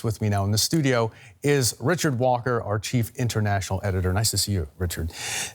With me now in the studio is Richard Walker, our chief international editor. Nice to see you, Richard.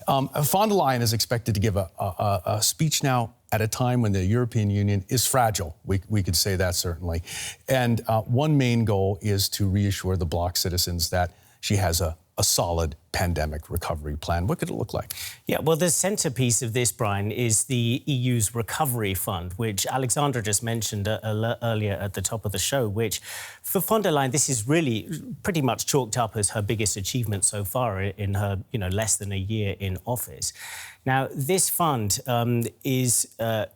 Von der Leyen is expected to give a speech now at a time when the European Union is fragile. We could say that certainly. And one main goal is to reassure the bloc citizens that she has a solid pandemic recovery plan. What could it look like? Yeah, well, the centrepiece of this, Brian, is the EU's recovery fund, which Alexandra just mentioned earlier at the top of the show, which for von der Leyen, this is really pretty much chalked up as her biggest achievement so far in her, less than a year in office. Now, this fund is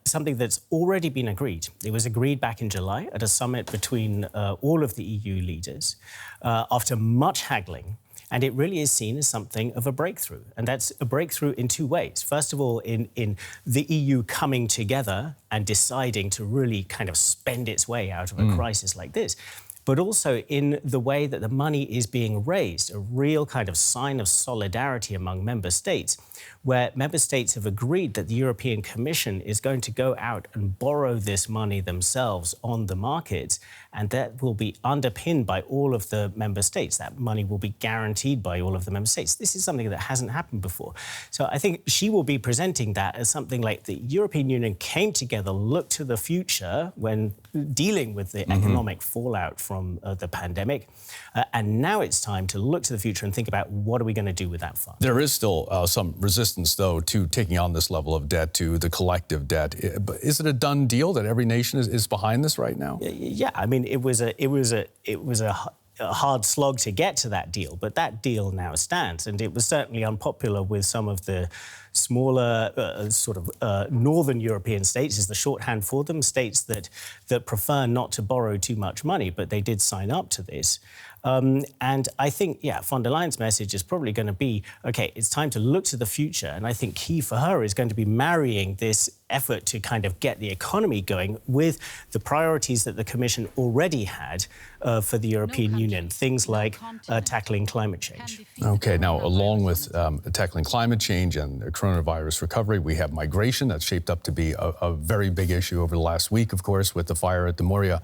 something that's already been agreed. It was agreed back in July at a summit between all of the EU leaders after much haggling. And it really is seen as something of a breakthrough. And that's a breakthrough in two ways. First of all, in the EU coming together and deciding to really kind of spend its way out of a crisis like this, but also in the way that the money is being raised, a real kind of sign of solidarity among member states, where member states have agreed that the European Commission is going to go out and borrow this money themselves on the markets, and that will be underpinned by all of the member states. That money will be guaranteed by all of the member states. This is something that hasn't happened before. So I think she will be presenting that as something like the European Union came together, looked to the future when dealing with the economic fallout from the pandemic, and now it's time to look to the future and think about what are we going to do with that fund. There is still some resistance, though, to taking on this level of debt, to the collective debt. But is it a done deal that every nation is behind this right now? Yeah, I mean, it was a hard slog to get to that deal, but that deal now stands, and it was certainly unpopular with some of the smaller northern European states, is the shorthand for them, states that prefer not to borrow too much money, but they did sign up to this. And I think, von der Leyen's message is probably going to be, OK, it's time to look to the future. And I think key for her is going to be marrying this effort to kind of get the economy going with the priorities that the Commission already had for the European Union, things like tackling climate change. OK, now, along with tackling climate change and coronavirus recovery, we have migration. That's shaped up to be a very big issue over the last week, of course, with the fire at the Moria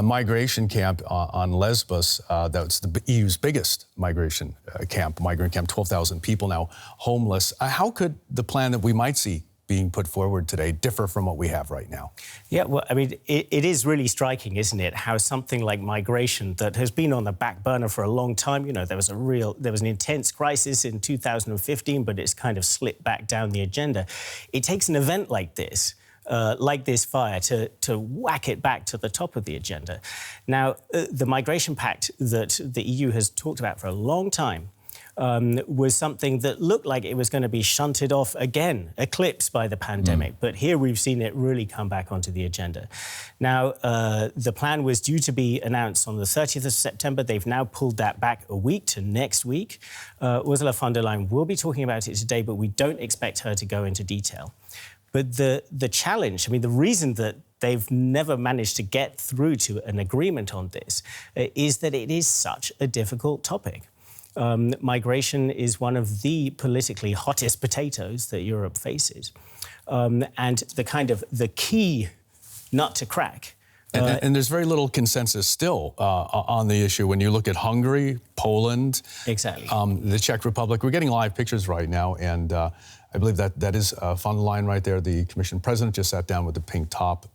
migration camp on Lesbos. That's the EU's biggest migrant camp, 12,000 people now homeless. How could the plan that we might see being put forward today differ from what we have right now? Yeah, well, I mean, it is really striking, isn't it, how something like migration that has been on the back burner for a long time, there was an intense crisis in 2015, but it's kind of slipped back down the agenda. It takes an event like this fire, to whack it back to the top of the agenda. Now, the migration pact that the EU has talked about for a long time was something that looked like it was going to be shunted off again, eclipsed by the pandemic. But here we've seen it really come back onto the agenda. Now, the plan was due to be announced on the 30th of September. They've now pulled that back a week to next week. Ursula von der Leyen will be talking about it today, but we don't expect her to go into detail. But the challenge, the reason that they've never managed to get through to an agreement on this is that it is such a difficult topic. Migration is one of the politically hottest potatoes that Europe faces. And the key nut to crack. And there's very little consensus still on the issue. When you look at Hungary, Poland, exactly, the Czech Republic, we're getting live pictures right now, and I believe that is von der Leyen right there. The Commission President just sat down with the pink top,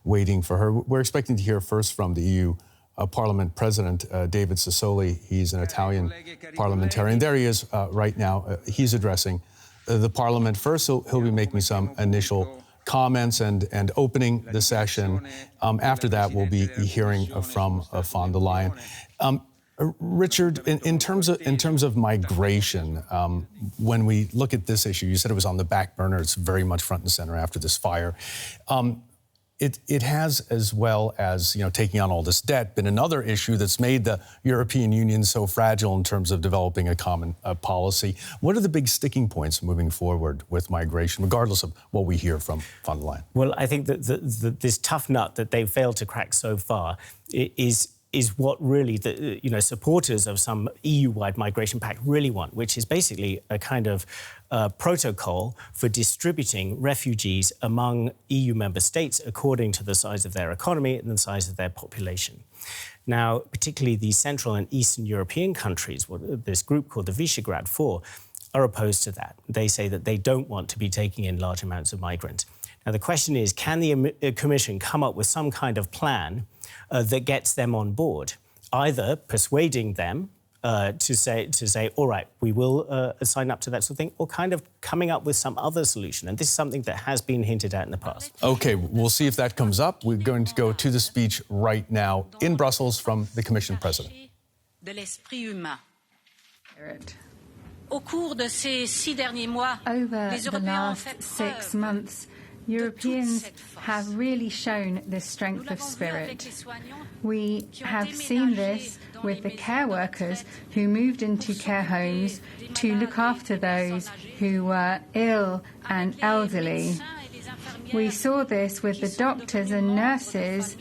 waiting for her. We're expecting to hear first from the EU Parliament President, David Sassoli. He's an Italian parliamentarian. There he is right now. He's addressing the Parliament. First, he'll be making some initial comments and opening the session. After that, we'll be hearing from von der Leyen. Richard, in terms of migration, when we look at this issue, you said it was on the back burner. It's very much front and center after this fire. It has, as well as taking on all this debt, been another issue that's made the European Union so fragile in terms of developing a common policy. What are the big sticking points moving forward with migration, regardless of what we hear from von der Leyen? Well, I think that this tough nut that they've failed to crack so far is is what really the supporters of some EU-wide migration pact really want, which is basically a kind of protocol for distributing refugees among EU member states according to the size of their economy and the size of their population. Now, particularly the Central and Eastern European countries, this group called the Visegrad 4, are opposed to that. They say that they don't want to be taking in large amounts of migrants. Now, the question is, can the Commission come up with some kind of plan that gets them on board, either persuading them to say, all right, we will sign up to that sort of thing, or kind of coming up with some other solution? And this is something that has been hinted at in the past. OK, we'll see if that comes up. We're going to go to the speech right now in Brussels from the Commission President. Over the last 6 months, Europeans have really shown this strength of spirit. We have seen this with the care workers who moved into care homes to look after those who were ill and elderly. We saw this with the doctors and nurses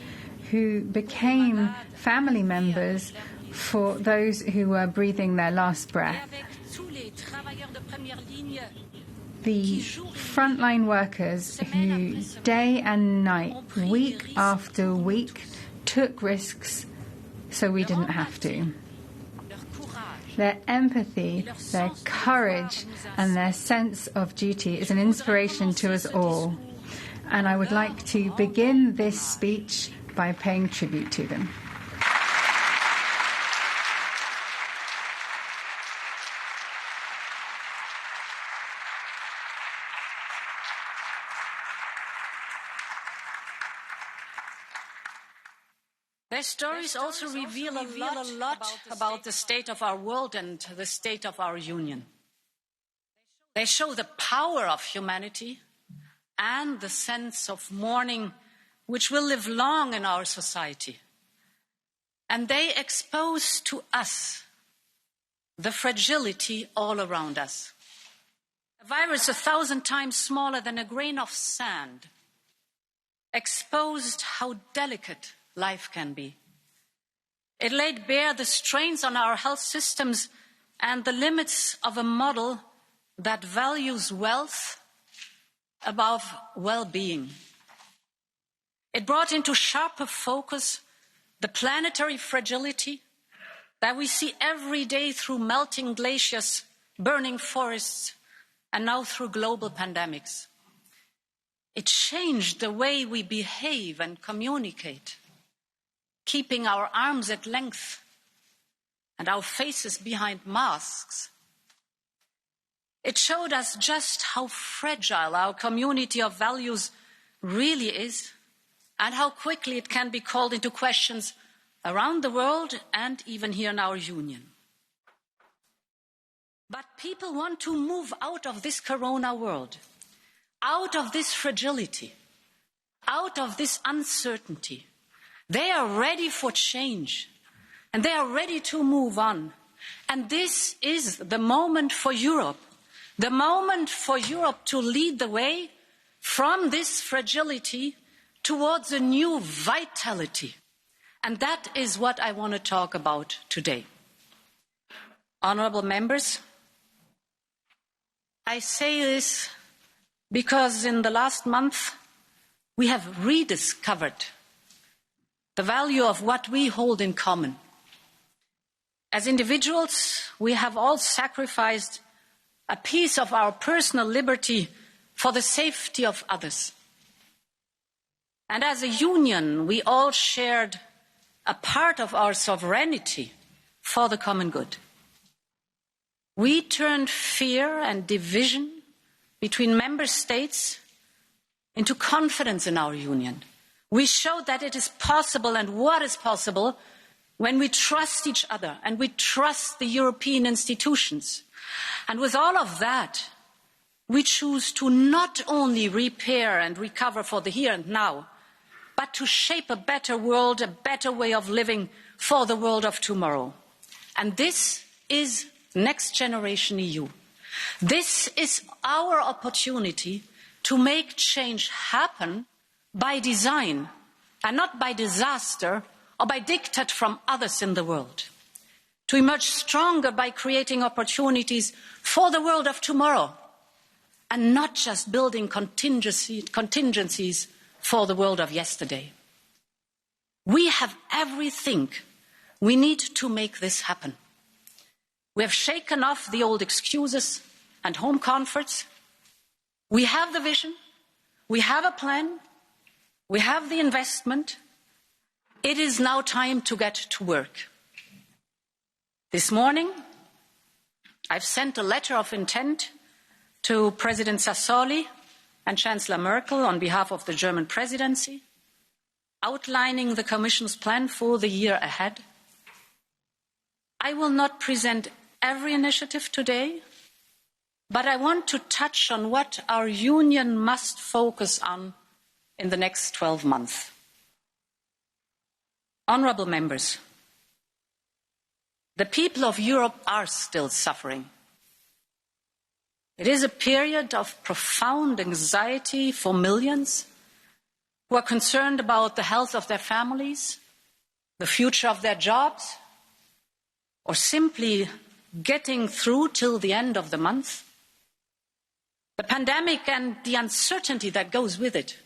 who became family members for those who were breathing their last breath. The frontline workers who day and night, week after week, took risks so we didn't have to. Their empathy, their courage, and their sense of duty is an inspiration to us all. And I would like to begin this speech by paying tribute to them. Their stories also reveal a lot about the state of our world and the state of our union. They show the power of humanity and the sense of mourning which will live long in our society. And they expose to us the fragility all around us. A virus 1,000 times smaller than a grain of sand exposed how delicate life can be. It laid bare the strains on our health systems and the limits of a model that values wealth above well-being. It brought into sharper focus the planetary fragility that we see every day through melting glaciers, burning forests, and now through global pandemics. It changed the way we behave and communicate, keeping our arms at length and our faces behind masks. It showed us just how fragile our community of values really is and how quickly it can be called into questions around the world and even here in our union. But people want to move out of this corona world, out of this fragility, out of this uncertainty. They are ready for change, and they are ready to move on. And this is the moment for Europe to lead the way from this fragility towards a new vitality. And that is what I want to talk about today. Honourable members, I say this because in the last month we have rediscovered the value of what we hold in common. As individuals, we have all sacrificed a piece of our personal liberty for the safety of others. And as a union, we all shared a part of our sovereignty for the common good. We turned fear and division between member states into confidence in our union. We showed that it is possible and what is possible when we trust each other and we trust the European institutions. And with all of that, we choose to not only repair and recover for the here and now, but to shape a better world, a better way of living for the world of tomorrow. And this is Next Generation EU. This is our opportunity to make change happen by design and not by disaster or by diktat from others in the world. To emerge stronger by creating opportunities for the world of tomorrow and not just building contingencies for the world of yesterday. We have everything we need to make this happen. We have shaken off the old excuses and home comforts. We have the vision. We have a plan. We have the investment. It is now time to get to work. This morning, I've sent a letter of intent to President Sassoli and Chancellor Merkel on behalf of the German presidency, outlining the Commission's plan for the year ahead. I will not present every initiative today, but I want to touch on what our Union must focus on in the next 12 months. Honourable members, the people of Europe are still suffering. It is a period of profound anxiety for millions who are concerned about the health of their families, the future of their jobs, or simply getting through till the end of the month. The pandemic and the uncertainty that goes with it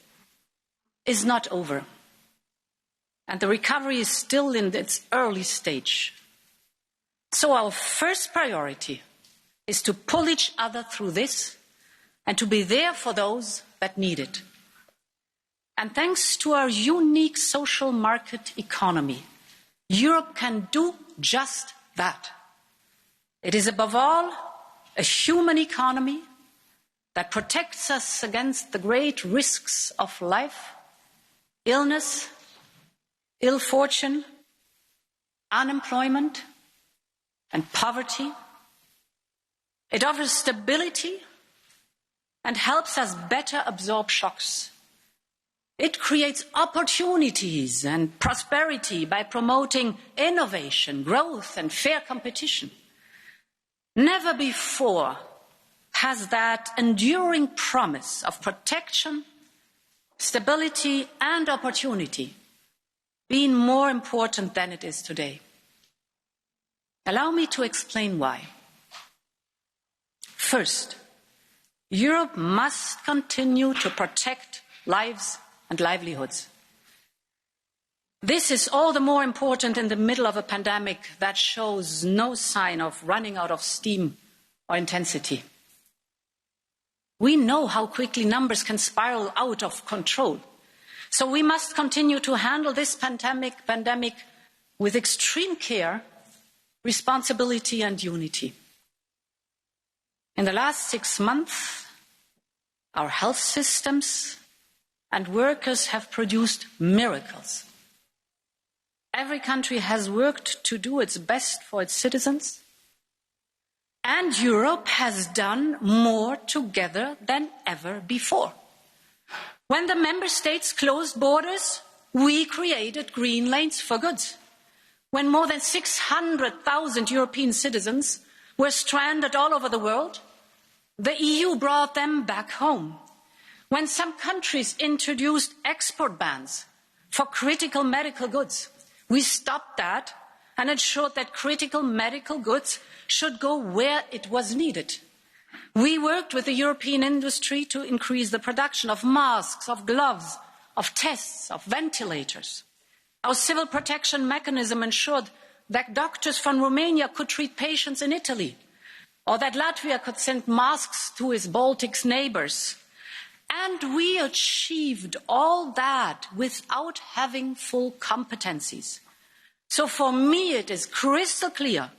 is not over, and the recovery is still in its early stage. So our first priority is to pull each other through this and to be there for those that need it. And thanks to our unique social market economy, Europe can do just that. It is above all a human economy that protects us against the great risks of life, illness, ill fortune, unemployment, and poverty. It offers stability and helps us better absorb shocks. It creates opportunities and prosperity by promoting innovation, growth, and fair competition. Never before has that enduring promise of protection, stability, and opportunity been more important than it is today. Allow me to explain why. First, Europe must continue to protect lives and livelihoods. This is all the more important in the middle of a pandemic that shows no sign of running out of steam or intensity. We know how quickly numbers can spiral out of control. So we must continue to handle this pandemic with extreme care, responsibility, and unity. In the last 6 months, our health systems and workers have produced miracles. Every country has worked to do its best for its citizens, and Europe has done more together than ever before. When the member states closed borders, we created green lanes for goods. When more than 600,000 European citizens were stranded all over the world, the EU brought them back home. When some countries introduced export bans for critical medical goods, we stopped that and ensured that critical medical goods should go where it was needed. We worked with the European industry to increase the production of masks, of gloves, of tests, of ventilators. Our civil protection mechanism ensured that doctors from Romania could treat patients in Italy, or that Latvia could send masks to its Baltic neighbours. And we achieved all that without having full competencies. So for me, it is crystal clear.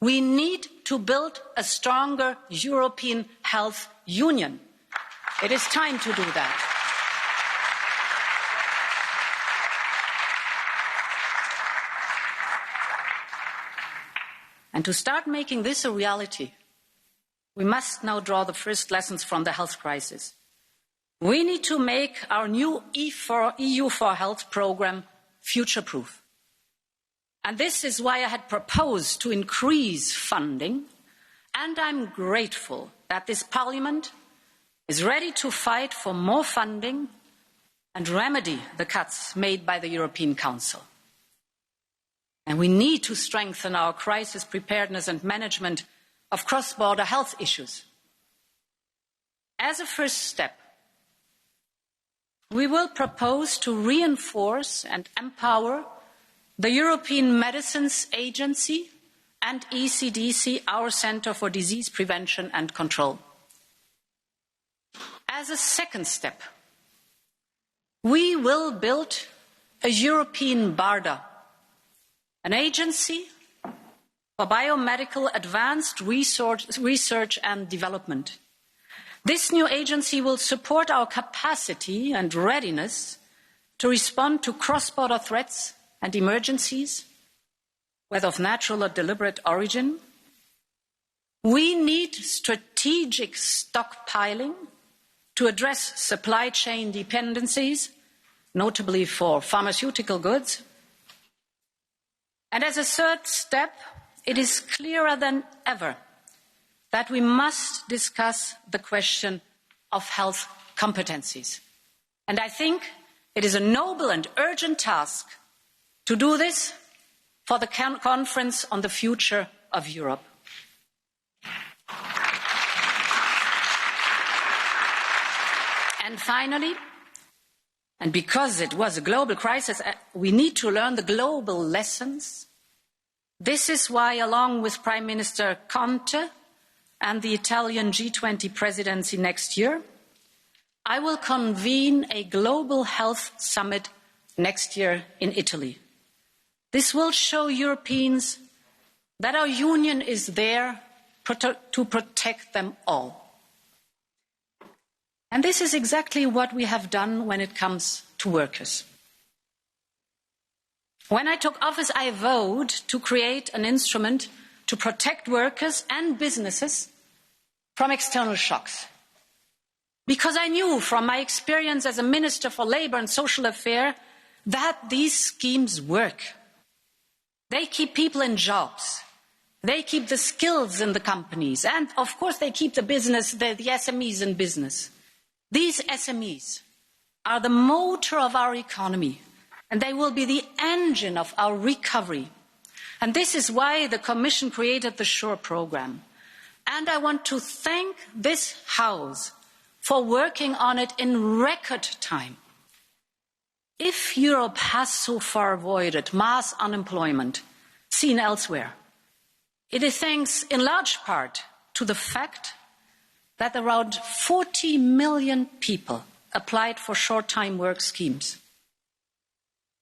We need to build a stronger European health union. It is time to do that. And to start making this a reality, we must now draw the first lessons from the health crisis. We need to make our new EU for Health programme future-proof. And this is why I had proposed to increase funding, and I'm grateful that this Parliament is ready to fight for more funding and remedy the cuts made by the European Council. And we need to strengthen our crisis preparedness and management of cross-border health issues. As a first step, we will propose to reinforce and empower the European Medicines Agency and ECDC, our Centre for Disease Prevention and Control. As a second step, we will build a European BARDA, an agency for biomedical advanced research and development. This new agency will support our capacity and readiness to respond to cross-border threats and emergencies, whether of natural or deliberate origin. We need strategic stockpiling to address supply chain dependencies, notably for pharmaceutical goods. And as a third step, it is clearer than ever that we must discuss the question of health competencies. And I think it is a noble and urgent task to do this for the conference on the future of Europe. And finally, and because it was a global crisis, we need to learn the global lessons. This is why, along with Prime Minister Conte and the Italian G20 presidency next year, I will convene a global health summit next year in Italy. This will show Europeans that our union is there to protect them all. And this is exactly what we have done when it comes to workers. When I took office, I vowed to create an instrument to protect workers and businesses from external shocks. Because I knew from my experience as a Minister for Labour and Social Affairs that these schemes work. They keep people in jobs. They keep the skills in the companies. And, of course, they keep the SMEs in business. These SMEs are the motor of our economy, and they will be the engine of our recovery. And this is why the Commission created the SURE programme. And I want to thank this House for working on it in record time. If Europe has so far avoided mass unemployment seen elsewhere, it is thanks in large part to the fact that around 40 million people applied for short-time work schemes.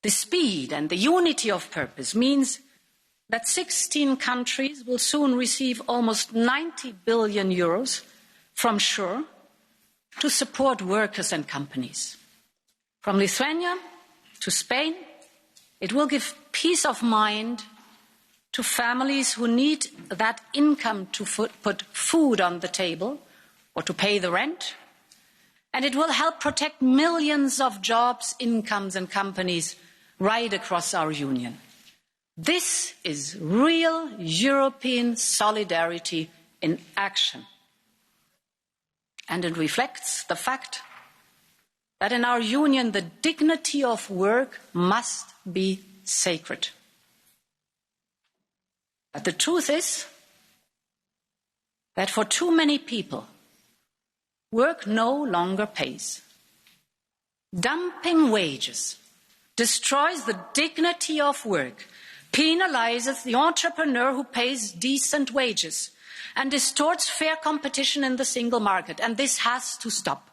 The speed and the unity of purpose means that 16 countries will soon receive almost 90 billion euros from SURE to support workers and companies. From Lithuania to Spain, it will give peace of mind to families who need that income to put food on the table or to pay the rent. And it will help protect millions of jobs, incomes and companies right across our union. This is real European solidarity in action. And it reflects the fact that in our union the dignity of work must be sacred. But the truth is that for too many people, work no longer pays. Dumping wages destroys the dignity of work, penalizes the entrepreneur who pays decent wages, and distorts fair competition in the single market. And this has to stop.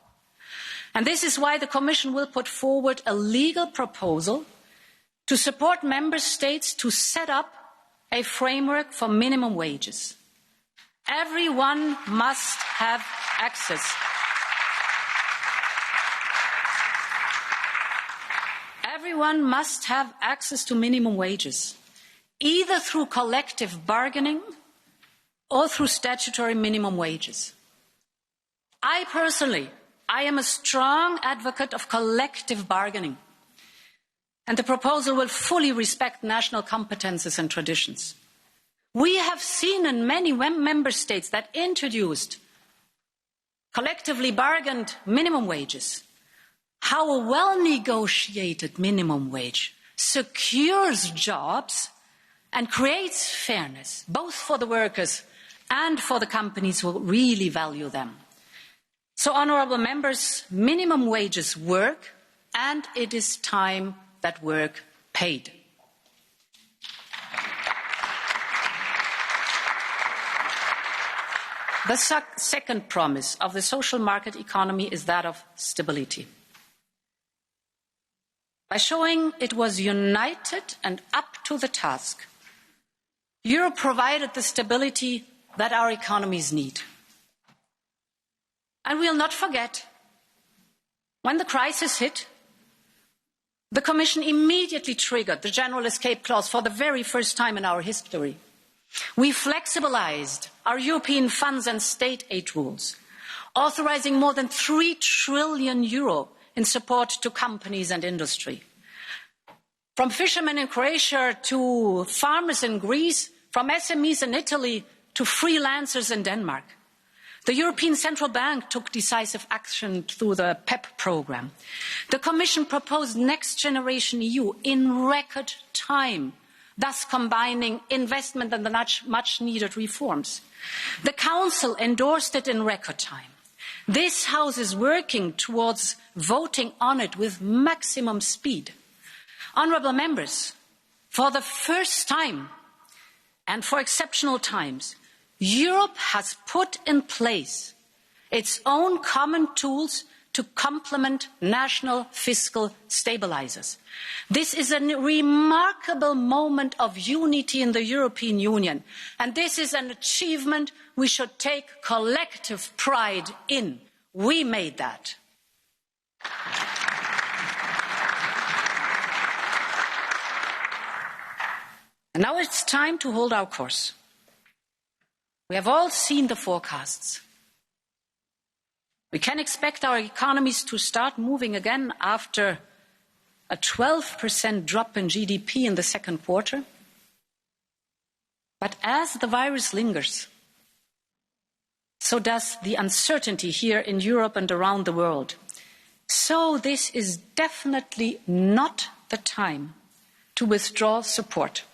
And this is why the Commission will put forward a legal proposal to support member states to set up a framework for minimum wages. Everyone must have access. Everyone must have access to minimum wages, either through collective bargaining or through statutory minimum wages. I am a strong advocate of collective bargaining, and the proposal will fully respect national competences and traditions. We have seen in many member states that introduced collectively bargained minimum wages how a well-negotiated minimum wage secures jobs and creates fairness, both for the workers and for the companies who really value them. So, honourable members, minimum wages work, and it is time that work paid. The second promise of the social market economy is that of stability. By showing it was united and up to the task, Europe provided the stability that our economies need. And we'll not forget, when the crisis hit, the Commission immediately triggered the General Escape Clause for the very first time in our history. We flexibilised our European funds and state aid rules, authorising more than €3 trillion in support to companies and industry. From fishermen in Croatia to farmers in Greece, from SMEs in Italy to freelancers in Denmark. The European Central Bank took decisive action through the PEP programme. The Commission proposed Next Generation EU in record time, thus combining investment and the much-needed reforms. The Council endorsed it in record time. This House is working towards voting on it with maximum speed. Honourable members, for the first time and for exceptional times, Europe has put in place its own common tools to complement national fiscal stabilisers. This is a remarkable moment of unity in the European Union, and this is an achievement we should take collective pride in. We made that. And now it's time to hold our course. We have all seen the forecasts. We can expect our economies to start moving again after a 12% drop in GDP in the second quarter. But as the virus lingers, so does the uncertainty here in Europe and around the world. So this is definitely not the time to withdraw support.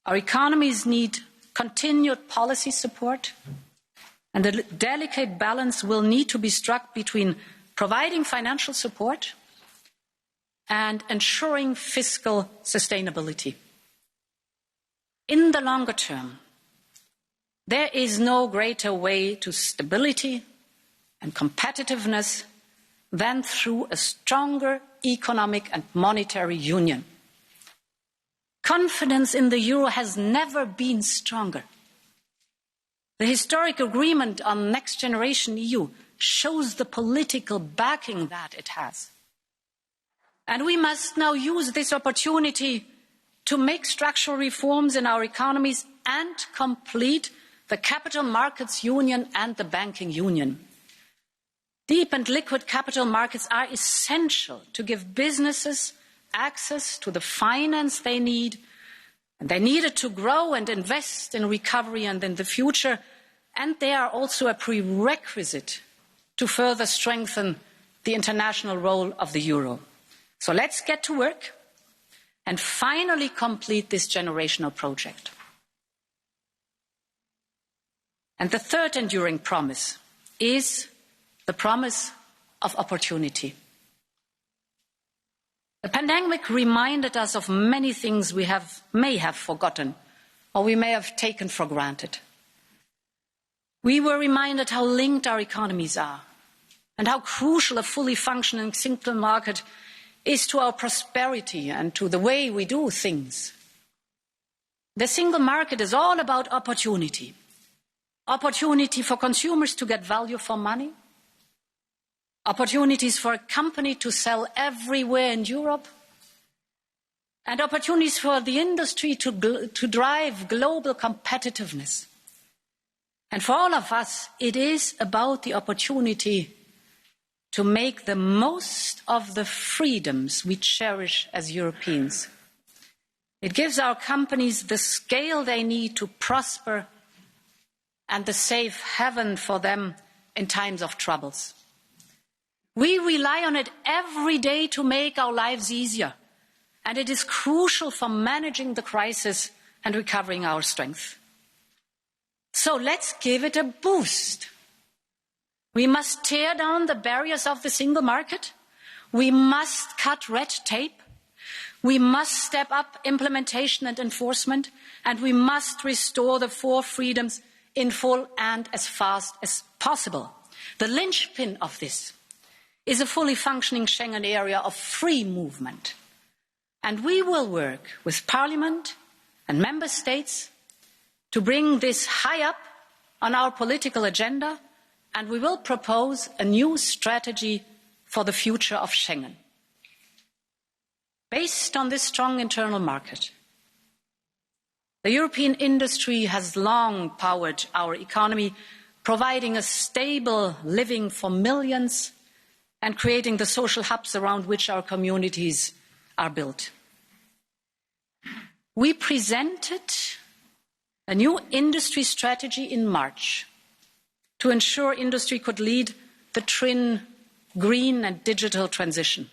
Our economies need continued policy support, and a delicate balance will need to be struck between providing financial support and ensuring fiscal sustainability. In the longer term, there is no greater way to stability and competitiveness than through a stronger economic and monetary union. Confidence in the euro has never been stronger. The historic agreement on Next Generation EU shows the political backing that it has. And we must now use this opportunity to make structural reforms in our economies and complete the capital markets union and the banking union. Deep and liquid capital markets are essential to give businesses access to the finance they need, and they need it to grow and invest in recovery and in the future, and they are also a prerequisite to further strengthen the international role of the euro. So let's get to work and finally complete this generational project. And the third enduring promise is the promise of opportunity. The pandemic reminded us of many things we may have forgotten or we may have taken for granted. We were reminded how linked our economies are and how crucial a fully functioning single market is to our prosperity and to the way we do things. The single market is all about opportunity. Opportunity for consumers to get value for money, opportunities for a company to sell everywhere in Europe, and opportunities for the industry to drive global competitiveness. And for all of us, it is about the opportunity to make the most of the freedoms we cherish as Europeans. It gives our companies the scale they need to prosper and the safe haven for them in times of troubles. We rely on it every day to make our lives easier, and it is crucial for managing the crisis and recovering our strength. So let's give it a boost. We must tear down the barriers of the single market. We must cut red tape. We must step up implementation and enforcement, and we must restore the 4 freedoms in full and as fast as possible. The linchpin of this is a fully functioning Schengen area of free movement. And we will work with Parliament and Member States to bring this high up on our political agenda, and we will propose a new strategy for the future of Schengen. Based on this strong internal market, the European industry has long powered our economy, providing a stable living for millions and creating the social hubs around which our communities are built. We presented a new industry strategy in March to ensure industry could lead the twin green and digital transition.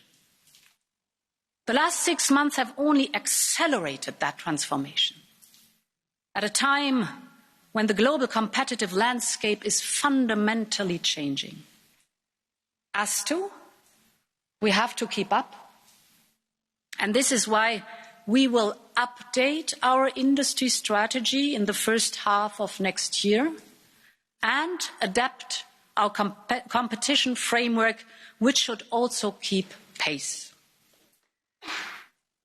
The last 6 months have only accelerated that transformation at a time when the global competitive landscape is fundamentally changing. Us too, we have to keep up. And this is why we will update our industry strategy in the first half of next year and adapt our competition framework, which should also keep pace.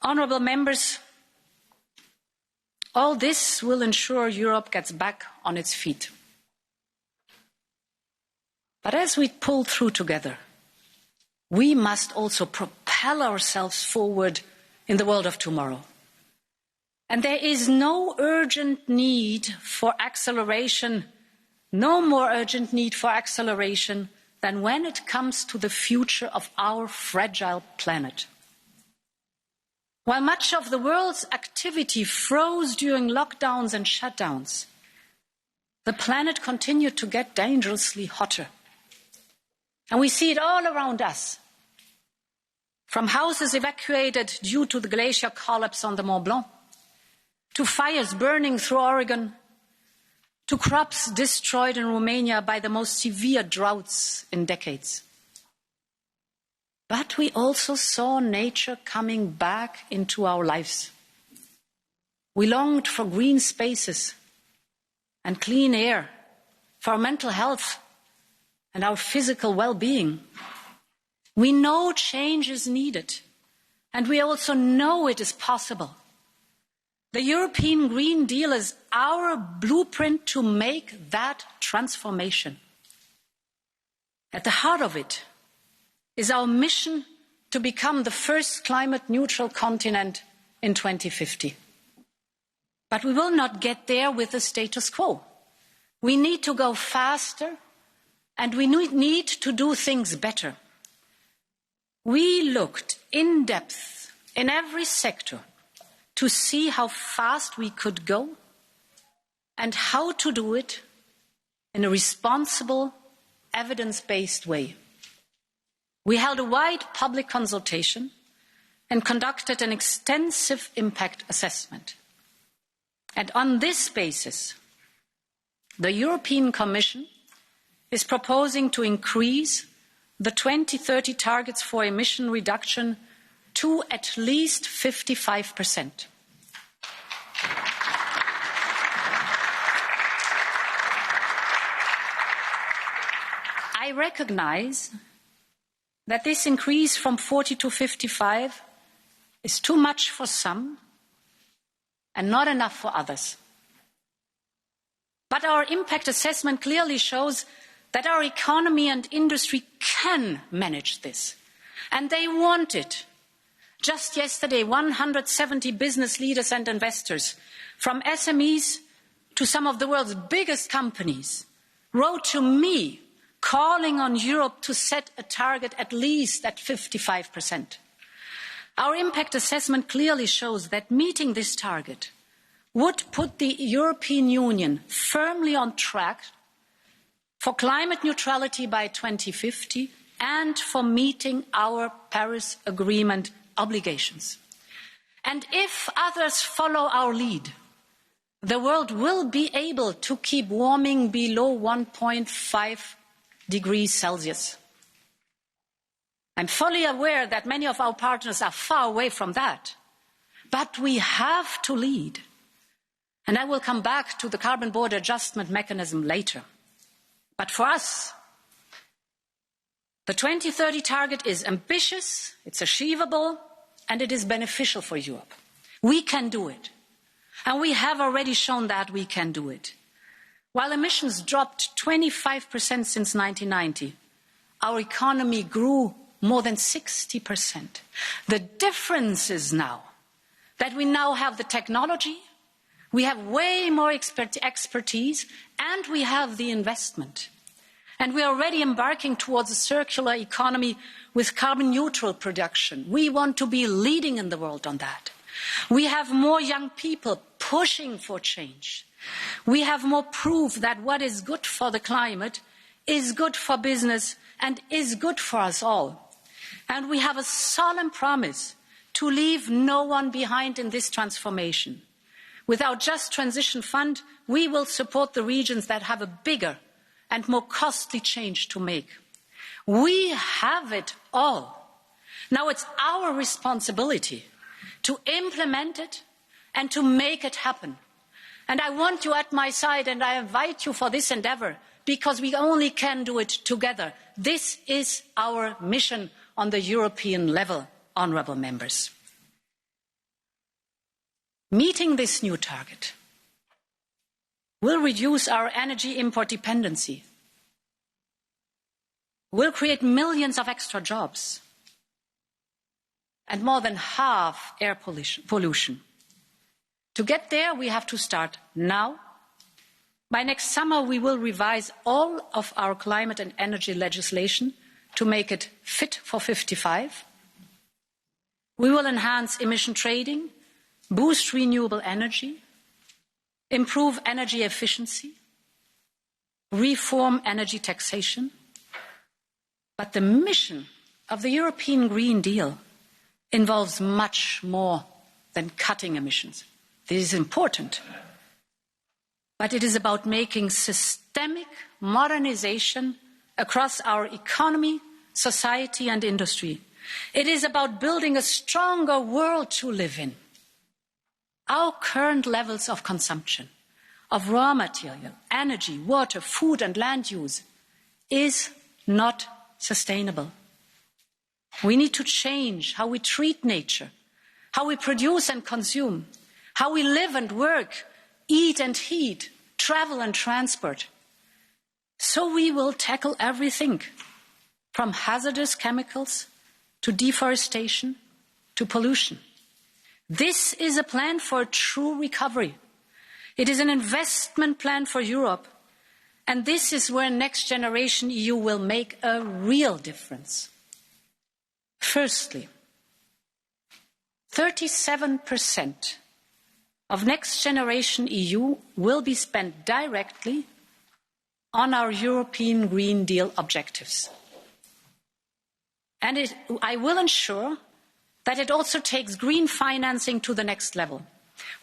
Honourable members, all this will ensure Europe gets back on its feet. But as we pull through together, we must also propel ourselves forward in the world of tomorrow. And there is no urgent need for acceleration, no more urgent need for acceleration than when it comes to the future of our fragile planet. While much of the world's activity froze during lockdowns and shutdowns, the planet continued to get dangerously hotter. And we see it all around us. From houses evacuated due to the glacier collapse on the Mont Blanc, to fires burning through Oregon, to crops destroyed in Romania by the most severe droughts in decades. But we also saw nature coming back into our lives. We longed for green spaces and clean air, for our mental health and our physical well-being. We know change is needed, and we also know it is possible. The European Green Deal is our blueprint to make that transformation. At the heart of it is our mission to become the first climate-neutral continent in 2050. But we will not get there with the status quo. We need to go faster, and we need to do things better. We looked in depth in every sector to see how fast we could go and how to do it in a responsible, evidence-based way. We held a wide public consultation and conducted an extensive impact assessment. And on this basis, the European Commission is proposing to increase the 2030 targets for emission reduction to at least 55%. I recognize that this increase from 40 to 55 is too much for some and not enough for others. But our impact assessment clearly shows that our economy and industry can manage this, and they want it. Just yesterday, 170 business leaders and investors, from SMEs to some of the world's biggest companies, wrote to me calling on Europe to set a target at least at 55%. Our impact assessment clearly shows that meeting this target would put the European Union firmly on track for climate neutrality by 2050 and for meeting our Paris Agreement obligations. And if others follow our lead, the world will be able to keep warming below 1.5 degrees Celsius. I'm fully aware that many of our partners are far away from that, but we have to lead. And I will come back to the carbon border adjustment mechanism later. But for us, the 2030 target is ambitious, it's achievable, and it is beneficial for Europe. We can do it. And we have already shown that we can do it. While emissions dropped 25% since 1990, our economy grew more than 60%. The difference is now that we now have the technology, we have way more expertise, and we have the investment. And we are already embarking towards a circular economy with carbon neutral production. We want to be leading in the world on that. We have more young people pushing for change. We have more proof that what is good for the climate is good for business and is good for us all. And we have a solemn promise to leave no one behind in this transformation. With our Just Transition Fund, we will support the regions that have a bigger and more costly change to make. We have it all. Now it's our responsibility to implement it and to make it happen. And I want you at my side, and I invite you for this endeavour, because we only can do it together. This is our mission on the European level, honourable members. Meeting this new target will reduce our energy import dependency, will create millions of extra jobs, and more than half air pollution. To get there, we have to start now. By next summer, we will revise all of our climate and energy legislation to make it fit for 55. We will enhance emission trading, boost renewable energy, improve energy efficiency, reform energy taxation. But the mission of the European Green Deal involves much more than cutting emissions. This is important. But it is about making systemic modernization across our economy, society and industry. It is about building a stronger world to live in. Our current levels of consumption of raw material, energy, water, food and land use is not sustainable. We need to change how we treat nature, how we produce and consume, how we live and work, eat and heat, travel and transport. So we will tackle everything from hazardous chemicals to deforestation to pollution. This is a plan for a true recovery. It is an investment plan for Europe. And this is where Next Generation EU will make a real difference. Firstly, 37% of Next Generation EU will be spent directly on our European Green Deal objectives. And I will ensure that it also takes green financing to the next level.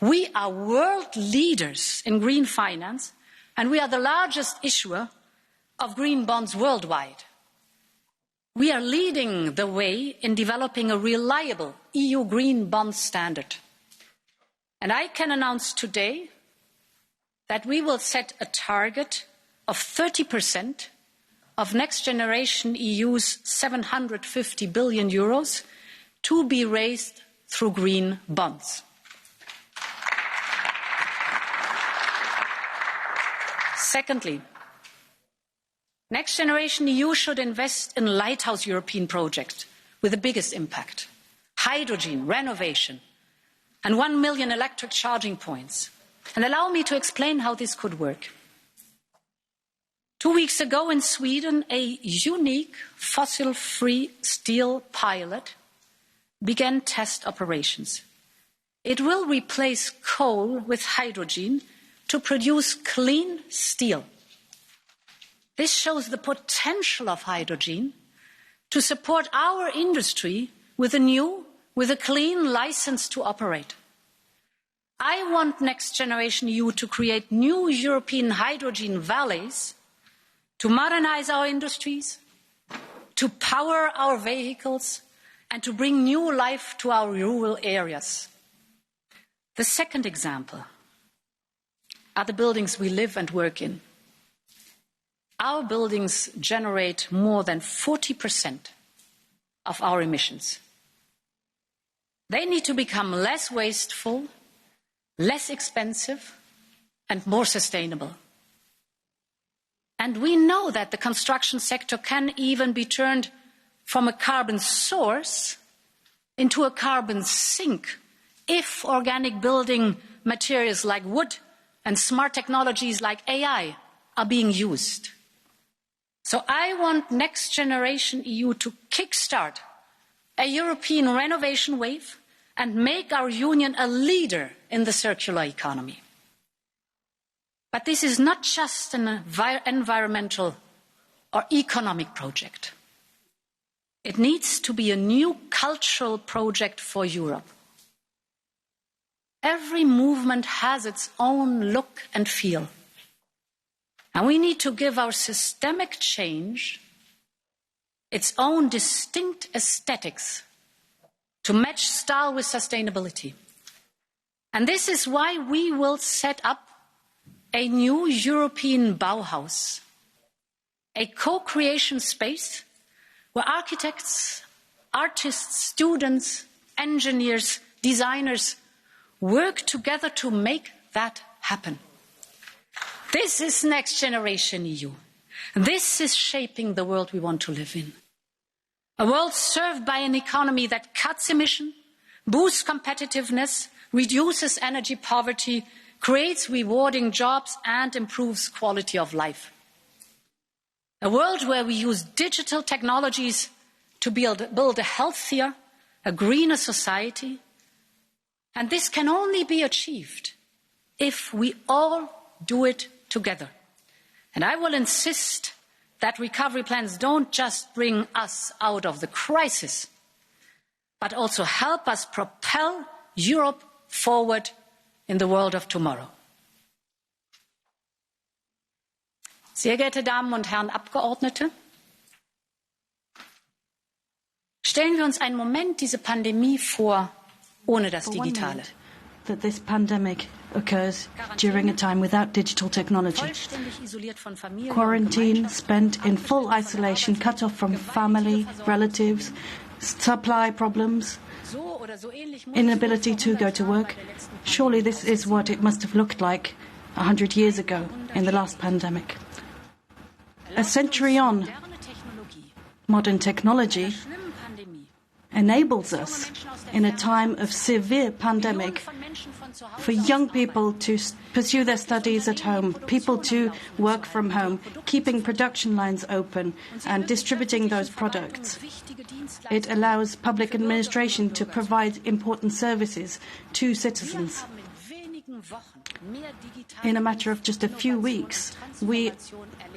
We are world leaders in green finance, and we are the largest issuer of green bonds worldwide. We are leading the way in developing a reliable EU green bond standard. And I can announce today that we will set a target of 30% of Next Generation EU's 750 billion euros to be raised through green bonds. Secondly, Next Generation EU should invest in lighthouse European projects with the biggest impact: hydrogen, renovation, and 1 million electric charging points. And allow me to explain how this could work. 2 weeks ago in Sweden, a unique fossil-free steel pilot began test operations. It will replace coal with hydrogen to produce clean steel. This shows the potential of hydrogen to support our industry with a clean license to operate. I want Next Generation EU to create new European hydrogen valleys to modernize our industries, to power our vehicles, and to bring new life to our rural areas. The second example are the buildings we live and work in. Our buildings generate more than 40% of our emissions. They need to become less wasteful, less expensive, and more sustainable. And we know that the construction sector can even be turned from a carbon source into a carbon sink if organic building materials like wood and smart technologies like AI are being used. So I want Next Generation EU to kickstart a European renovation wave and make our union a leader in the circular economy. But this is not just an environmental or economic project. It needs to be a new cultural project for Europe. Every movement has its own look and feel. And we need to give our systemic change its own distinct aesthetics to match style with sustainability. And this is why we will set up a new European Bauhaus, a co-creation space where architects, artists, students, engineers, designers work together to make that happen. This is Next Generation EU. This is shaping the world we want to live in. A world served by an economy that cuts emission, boosts competitiveness, reduces energy poverty, creates rewarding jobs and improves quality of life. A world where we use digital technologies to build a healthier, a greener society. And this can only be achieved if we all do it together. And I will insist that recovery plans don't just bring us out of the crisis, but also help us propel Europe forward in the world of tomorrow. Sehr geehrte Damen und Herren Abgeordnete, stellen wir uns einen Moment diese Pandemie vor, ohne das Digitale. That this pandemic occurs during a time without digital technology. Quarantine, spent in full isolation, cut off from family, relatives, supply problems, inability to go to work. Surely this is what it must have looked like 100 years ago in the last pandemic. A century on, modern technology enables us, in a time of severe pandemic, for young people to pursue their studies at home, people to work from home, keeping production lines open and distributing those products. It allows public administration to provide important services to citizens. In a matter of just a few weeks, we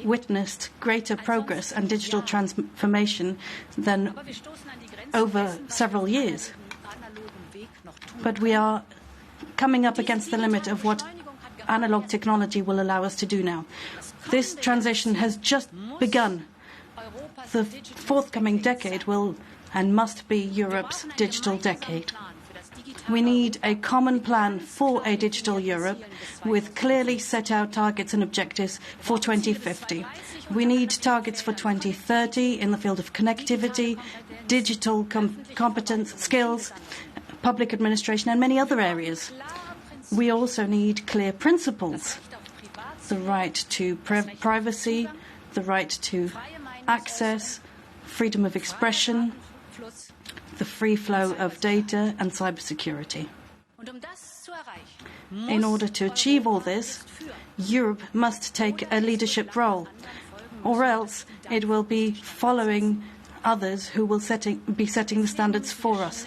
witnessed greater progress and digital transformation than over several years. But we are coming up against the limit of what analog technology will allow us to do now. This transition has just begun. The forthcoming decade will and must be Europe's digital decade. We need a common plan for a digital Europe with clearly set out targets and objectives for 2050. We need targets for 2030 in the field of connectivity, digital competence, skills, public administration and many other areas. We also need clear principles: the right to privacy, the right to access, freedom of expression, the free flow of data and cybersecurity. In order to achieve all this, Europe must take a leadership role, or else it will be following others who will be setting the standards for us.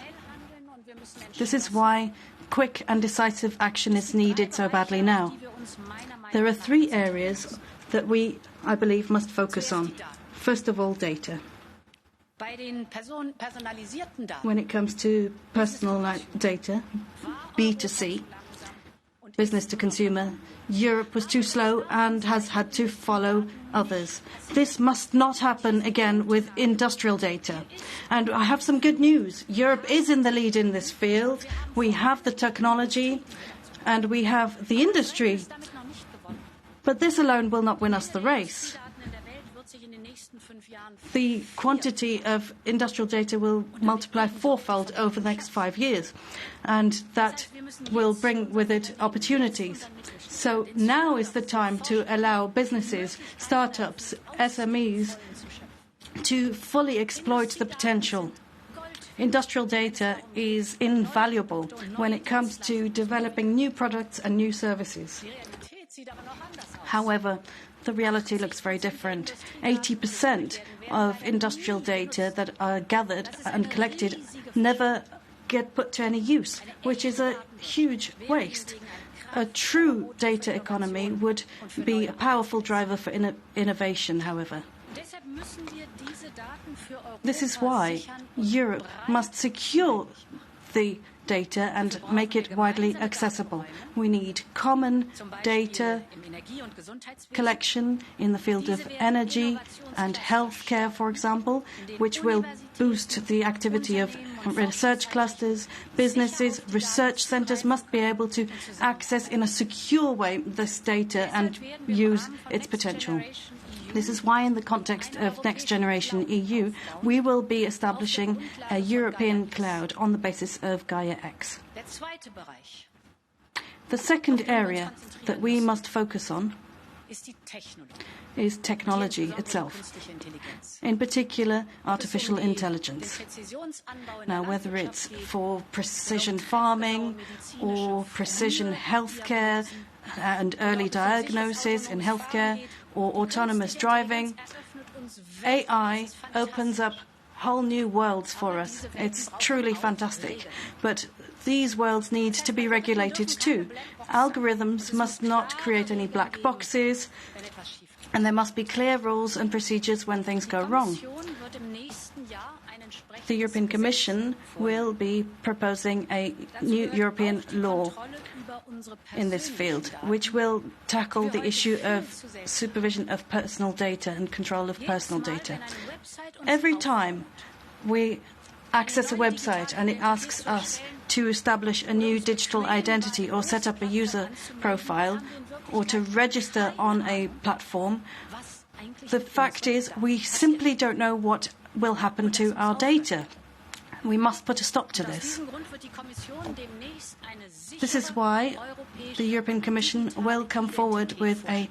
This is why quick and decisive action is needed so badly now. There are 3 areas that we, I believe, must focus on. First of all, data. When it comes to personal data, B2C, business to consumer, Europe was too slow and has had to follow others. This must not happen again with industrial data. And I have some good news. Europe is in the lead in this field. We have the technology and we have the industry. But this alone will not win us the race. The quantity of industrial data will multiply fourfold over the next 5 years, and that will bring with it opportunities. So now is the time to allow businesses, startups, SMEs to fully exploit the potential. Industrial data is invaluable when it comes to developing new products and new services. However, the reality looks very different. 80% of industrial data that are gathered and collected never get put to any use, which is a huge waste. A true data economy would be a powerful driver for innovation, however. This is why Europe must secure the data and make it widely accessible. We need common data collection in the field of energy and healthcare, for example, which will boost the activity of research clusters. Businesses, research centers must be able to access in a secure way this data and use its potential. This is why, in the context of Next Generation EU, we will be establishing a European cloud on the basis of Gaia X. The second area that we must focus on is technology itself, in particular artificial intelligence. Now, whether it's for precision farming or precision healthcare and early diagnosis in healthcare, or autonomous driving, AI opens up whole new worlds for us. It's truly fantastic. But these worlds need to be regulated too. Algorithms must not create any black boxes, and there must be clear rules and procedures when things go wrong. The European Commission will be proposing a new European law in this field, which will tackle the issue of supervision of personal data and control of personal data. Every time we access a website and it asks us to establish a new digital identity or set up a user profile or to register on a platform, the fact is we simply don't know what will happen to our data. We must put a stop to this. This is why the European Commission will come forward with a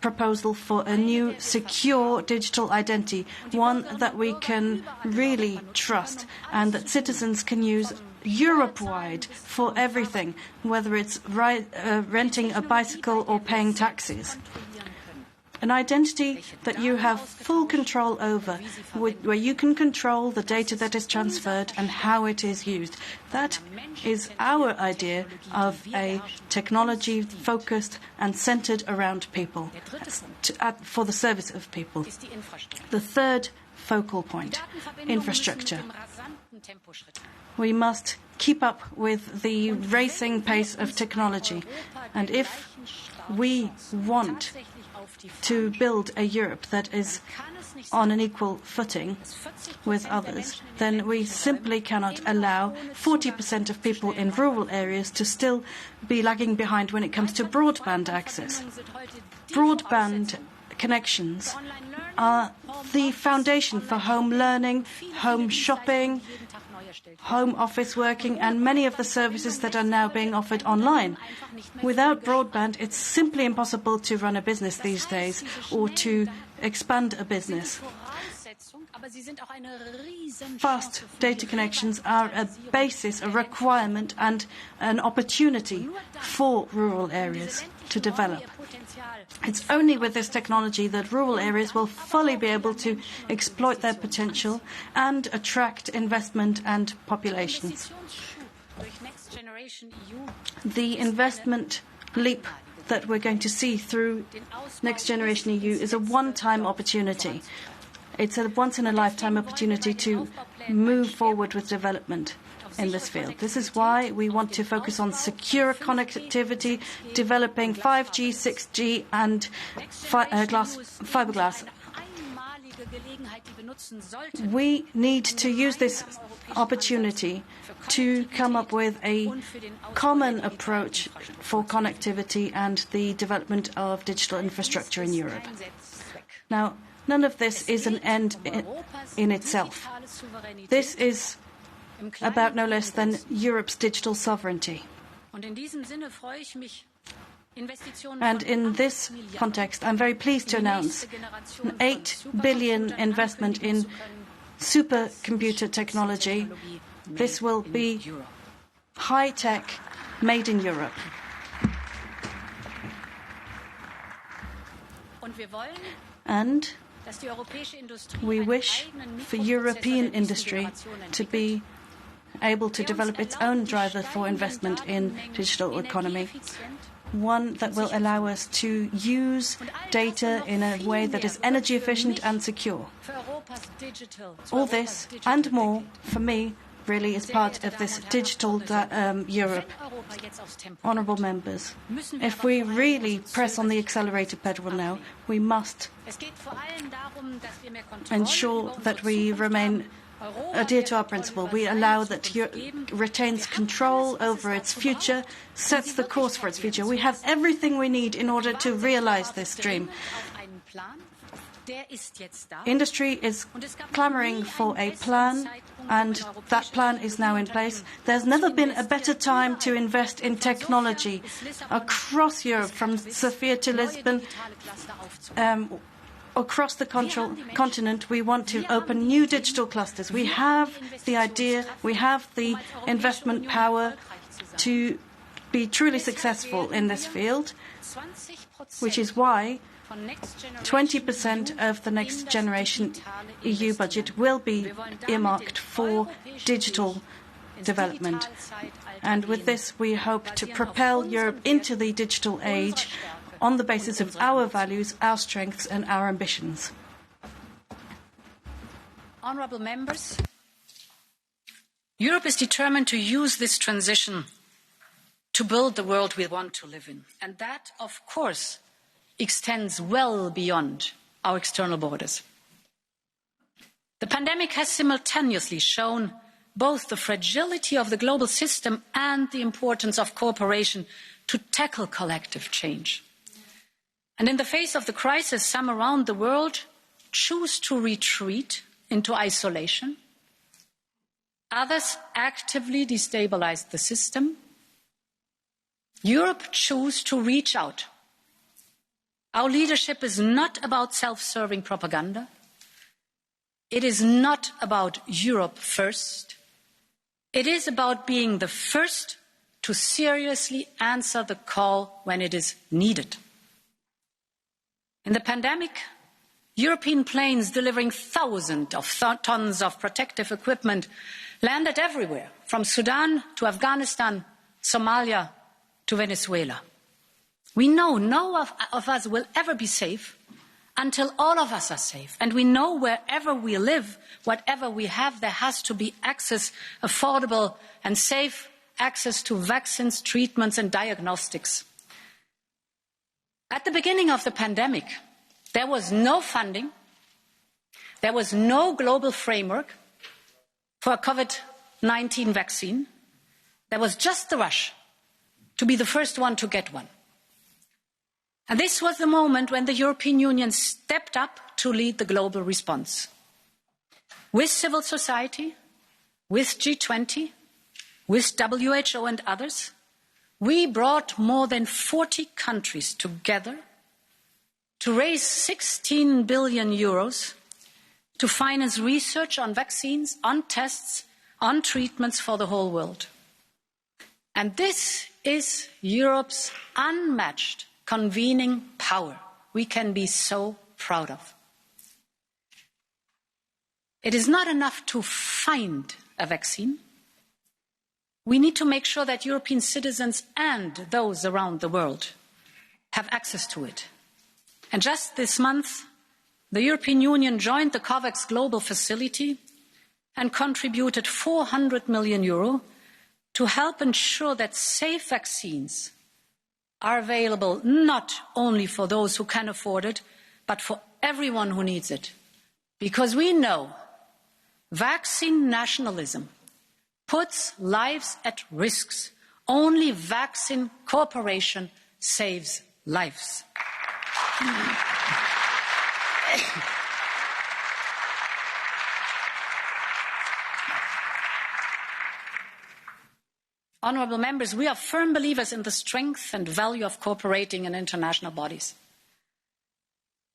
proposal for a new secure digital identity, one that we can really trust and that citizens can use Europe-wide for everything, whether it's renting a bicycle or paying taxes. An identity that you have full control over, where you can control the data that is transferred and how it is used. That is our idea of a technology focused and centered around people, for the service of people. The third focal point, infrastructure. We must keep up with the racing pace of technology. And if we want to build a Europe that is on an equal footing with others, then we simply cannot allow 40% of people in rural areas to still be lagging behind when it comes to broadband access. Broadband connections are the foundation for home learning, home shopping, home office working, and many of the services that are now being offered online. Without broadband, it's simply impossible to run a business these days or to expand a business. Fast data connections are a basis, a requirement, and an opportunity for rural areas to develop. It's only with this technology that rural areas will fully be able to exploit their potential and attract investment and populations. The investment leap that we're going to see through Next Generation EU is a one-time opportunity. It's a once-in-a-lifetime opportunity to move forward with development. in this field. This is why we want to focus on secure connectivity, developing 5G, 6G and fiberglass. We need to use this opportunity to come up with a common approach for connectivity and the development of digital infrastructure in Europe. Now, none of this is an end in itself. This is about no less than Europe's digital sovereignty. And in this context, I'm very pleased to announce an 8 billion investment in supercomputer technology. This will be high-tech, made in Europe. And we wish for European industry to be able to develop its own driver for investment in digital economy, one that will allow us to use data in a way that is energy efficient and secure. All this and more, for me, really is part of this digital Europe. Honourable members, if we really press on the accelerator pedal now, we must ensure that we adhere to our principle. We allow that Europe retains control over its future, sets the course for its future. We have everything we need in order to realise this dream. Industry is clamouring for a plan, and that plan is now in place. There's never been a better time to invest in technology across Europe, from Sofia to Lisbon. Across the continent, we want to open new digital clusters. We have the idea, we have the investment power to be truly successful in this field, which is why 20% of the next generation EU budget will be earmarked for digital development. And with this, we hope to propel Europe into the digital age on the basis of our values, our strengths and our ambitions. Honourable members, Europe is determined to use this transition to build the world we want to live in. And that, of course, extends well beyond our external borders. The pandemic has simultaneously shown both the fragility of the global system and the importance of cooperation to tackle collective change. And in the face of the crisis, some around the world choose to retreat into isolation. Others actively destabilize the system. Europe chooses to reach out. Our leadership is not about self-serving propaganda. It is not about Europe first. It is about being the first to seriously answer the call when it is needed. In the pandemic, European planes delivering thousands of tons of protective equipment landed everywhere, from Sudan to Afghanistan, Somalia to Venezuela. We know no of us will ever be safe until all of us are safe. And we know wherever we live, whatever we have, there has to be access, affordable and safe access to vaccines, treatments and diagnostics. At the beginning of the pandemic, there was no funding, there was no global framework for a COVID-19 vaccine. There was just the rush to be the first one to get one. And this was the moment when the European Union stepped up to lead the global response. With civil society, with G20, with WHO and others, we brought more than 40 countries together to raise 16 billion euros to finance research on vaccines, on tests, on treatments for the whole world. And this is Europe's unmatched convening power we can be so proud of. It is not enough to find a vaccine. We need to make sure that European citizens and those around the world have access to it. And just this month, the European Union joined the COVAX Global Facility and contributed €400 million to help ensure that safe vaccines are available not only for those who can afford it, but for everyone who needs it. Because we know vaccine nationalism puts lives at risk. Only vaccine cooperation saves lives. Honourable members, we are firm believers in the strength and value of cooperating in international bodies.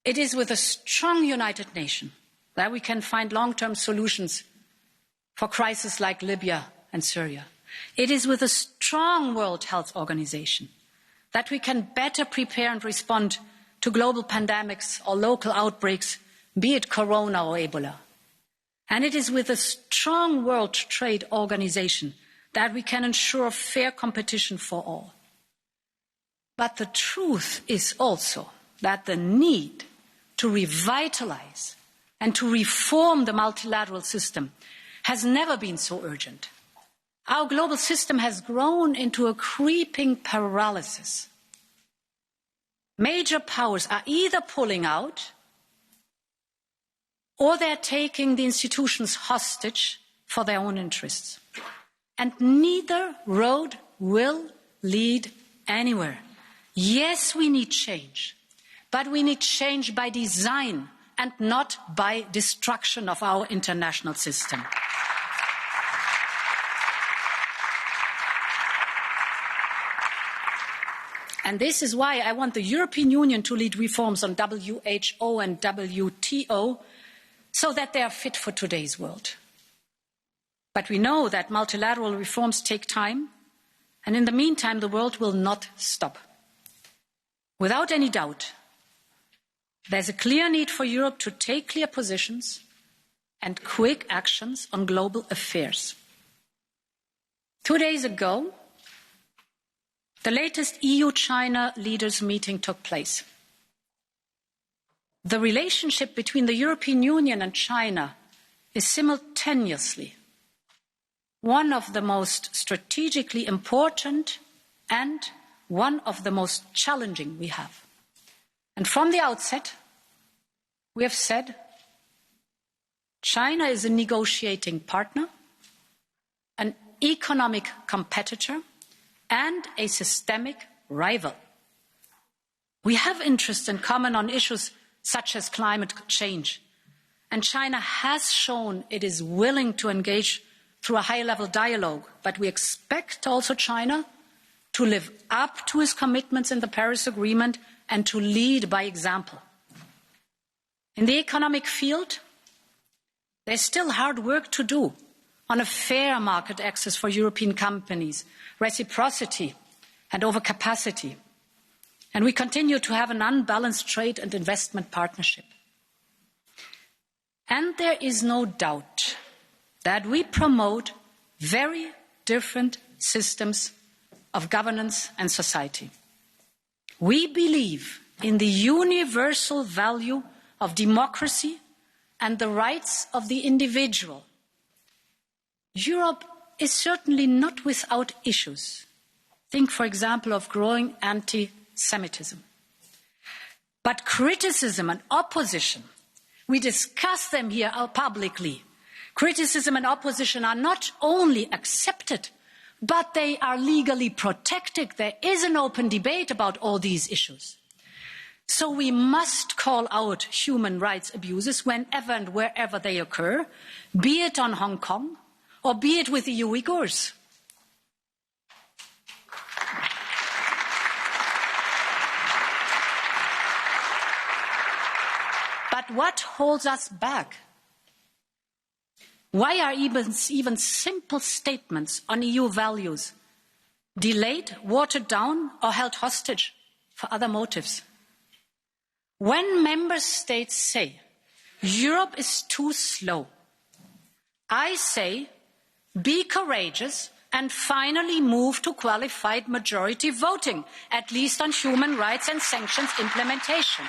It is with a strong United Nations that we can find long-term solutions for crises like Libya and Syria. It is with a strong World Health Organization that we can better prepare and respond to global pandemics or local outbreaks, be it Corona or Ebola. And it is with a strong World Trade Organization that we can ensure fair competition for all. But the truth is also that the need to revitalize and to reform the multilateral system has never been so urgent. Our global system has grown into a creeping paralysis. Major powers are either pulling out or they're taking the institutions hostage for their own interests. And neither road will lead anywhere. Yes, we need change, but we need change by design and not by destruction of our international system. And this is why I want the European Union to lead reforms on WHO and WTO so that they are fit for today's world. But we know that multilateral reforms take time, and in the meantime, the world will not stop. Without any doubt, there's a clear need for Europe to take clear positions and quick actions on global affairs. 2 days ago, the latest EU-China leaders meeting took place. The relationship between the European Union and China is simultaneously one of the most strategically important and one of the most challenging we have. And from the outset, we have said China is a negotiating partner, an economic competitor, and a systemic rival. We have interests in common on issues such as climate change, and China has shown it is willing to engage through a high-level dialogue, but we expect also China to live up to its commitments in the Paris Agreement and to lead by example. In the economic field, there's still hard work to do on a fair market access for European companies, reciprocity and overcapacity. And we continue to have an unbalanced trade and investment partnership. And there is no doubt that we promote very different systems of governance and society. We believe in the universal value of democracy and the rights of the individual. Europe is certainly not without issues. Think, for example, of growing anti-Semitism. But criticism and opposition, we discuss them here publicly. Criticism and opposition are not only accepted, but they are legally protected. There is an open debate about all these issues. So we must call out human rights abuses whenever and wherever they occur, be it on Hong Kong or be it with the Uyghurs. But what holds us back? Why are even simple statements on EU values delayed, watered down, or held hostage for other motives? When member states say Europe is too slow, I say be courageous and finally move to qualified majority voting, at least on human rights and sanctions implementation.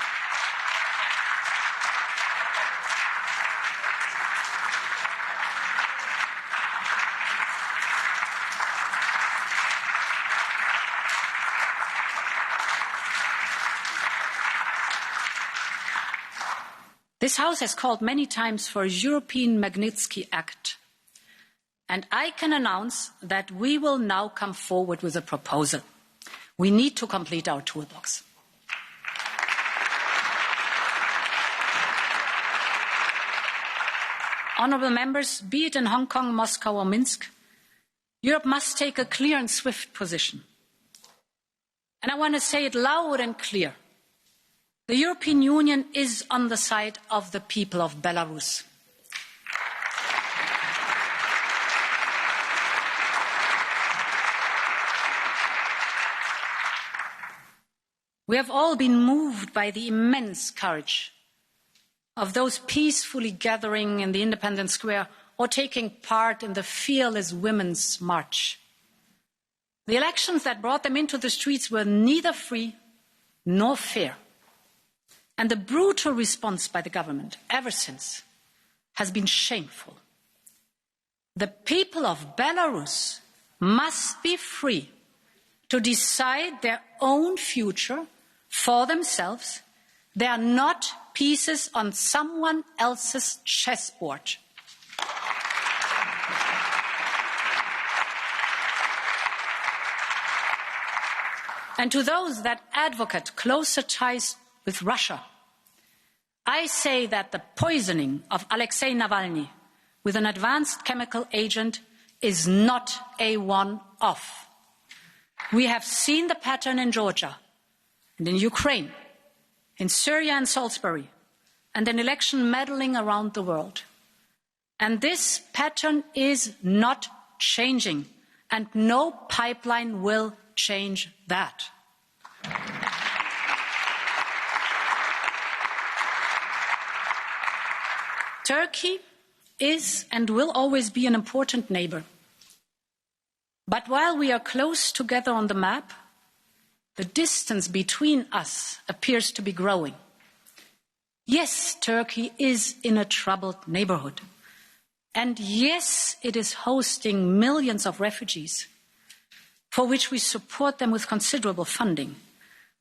This House has called many times for a European Magnitsky Act. And I can announce that we will now come forward with a proposal. We need to complete our toolbox. Honourable members, be it in Hong Kong, Moscow or Minsk, Europe must take a clear and swift position. And I want to say it loud and clear. The European Union is on the side of the people of Belarus. We have all been moved by the immense courage of those peacefully gathering in the Independence Square or taking part in the Fearless Women's March. The elections that brought them into the streets were neither free nor fair. And the brutal response by the government ever since has been shameful. The people of Belarus must be free to decide their own future for themselves. They are not pieces on someone else's chessboard. And to those that advocate closer ties with Russia, I say that the poisoning of Alexei Navalny with an advanced chemical agent is not a one-off. We have seen the pattern in Georgia and in Ukraine, in Syria and Salisbury, and in election meddling around the world. And this pattern is not changing, and no pipeline will change that. Turkey is and will always be an important neighbour. But while we are close together on the map, the distance between us appears to be growing. Yes, Turkey is in a troubled neighbourhood. And yes, it is hosting millions of refugees, for which we support them with considerable funding.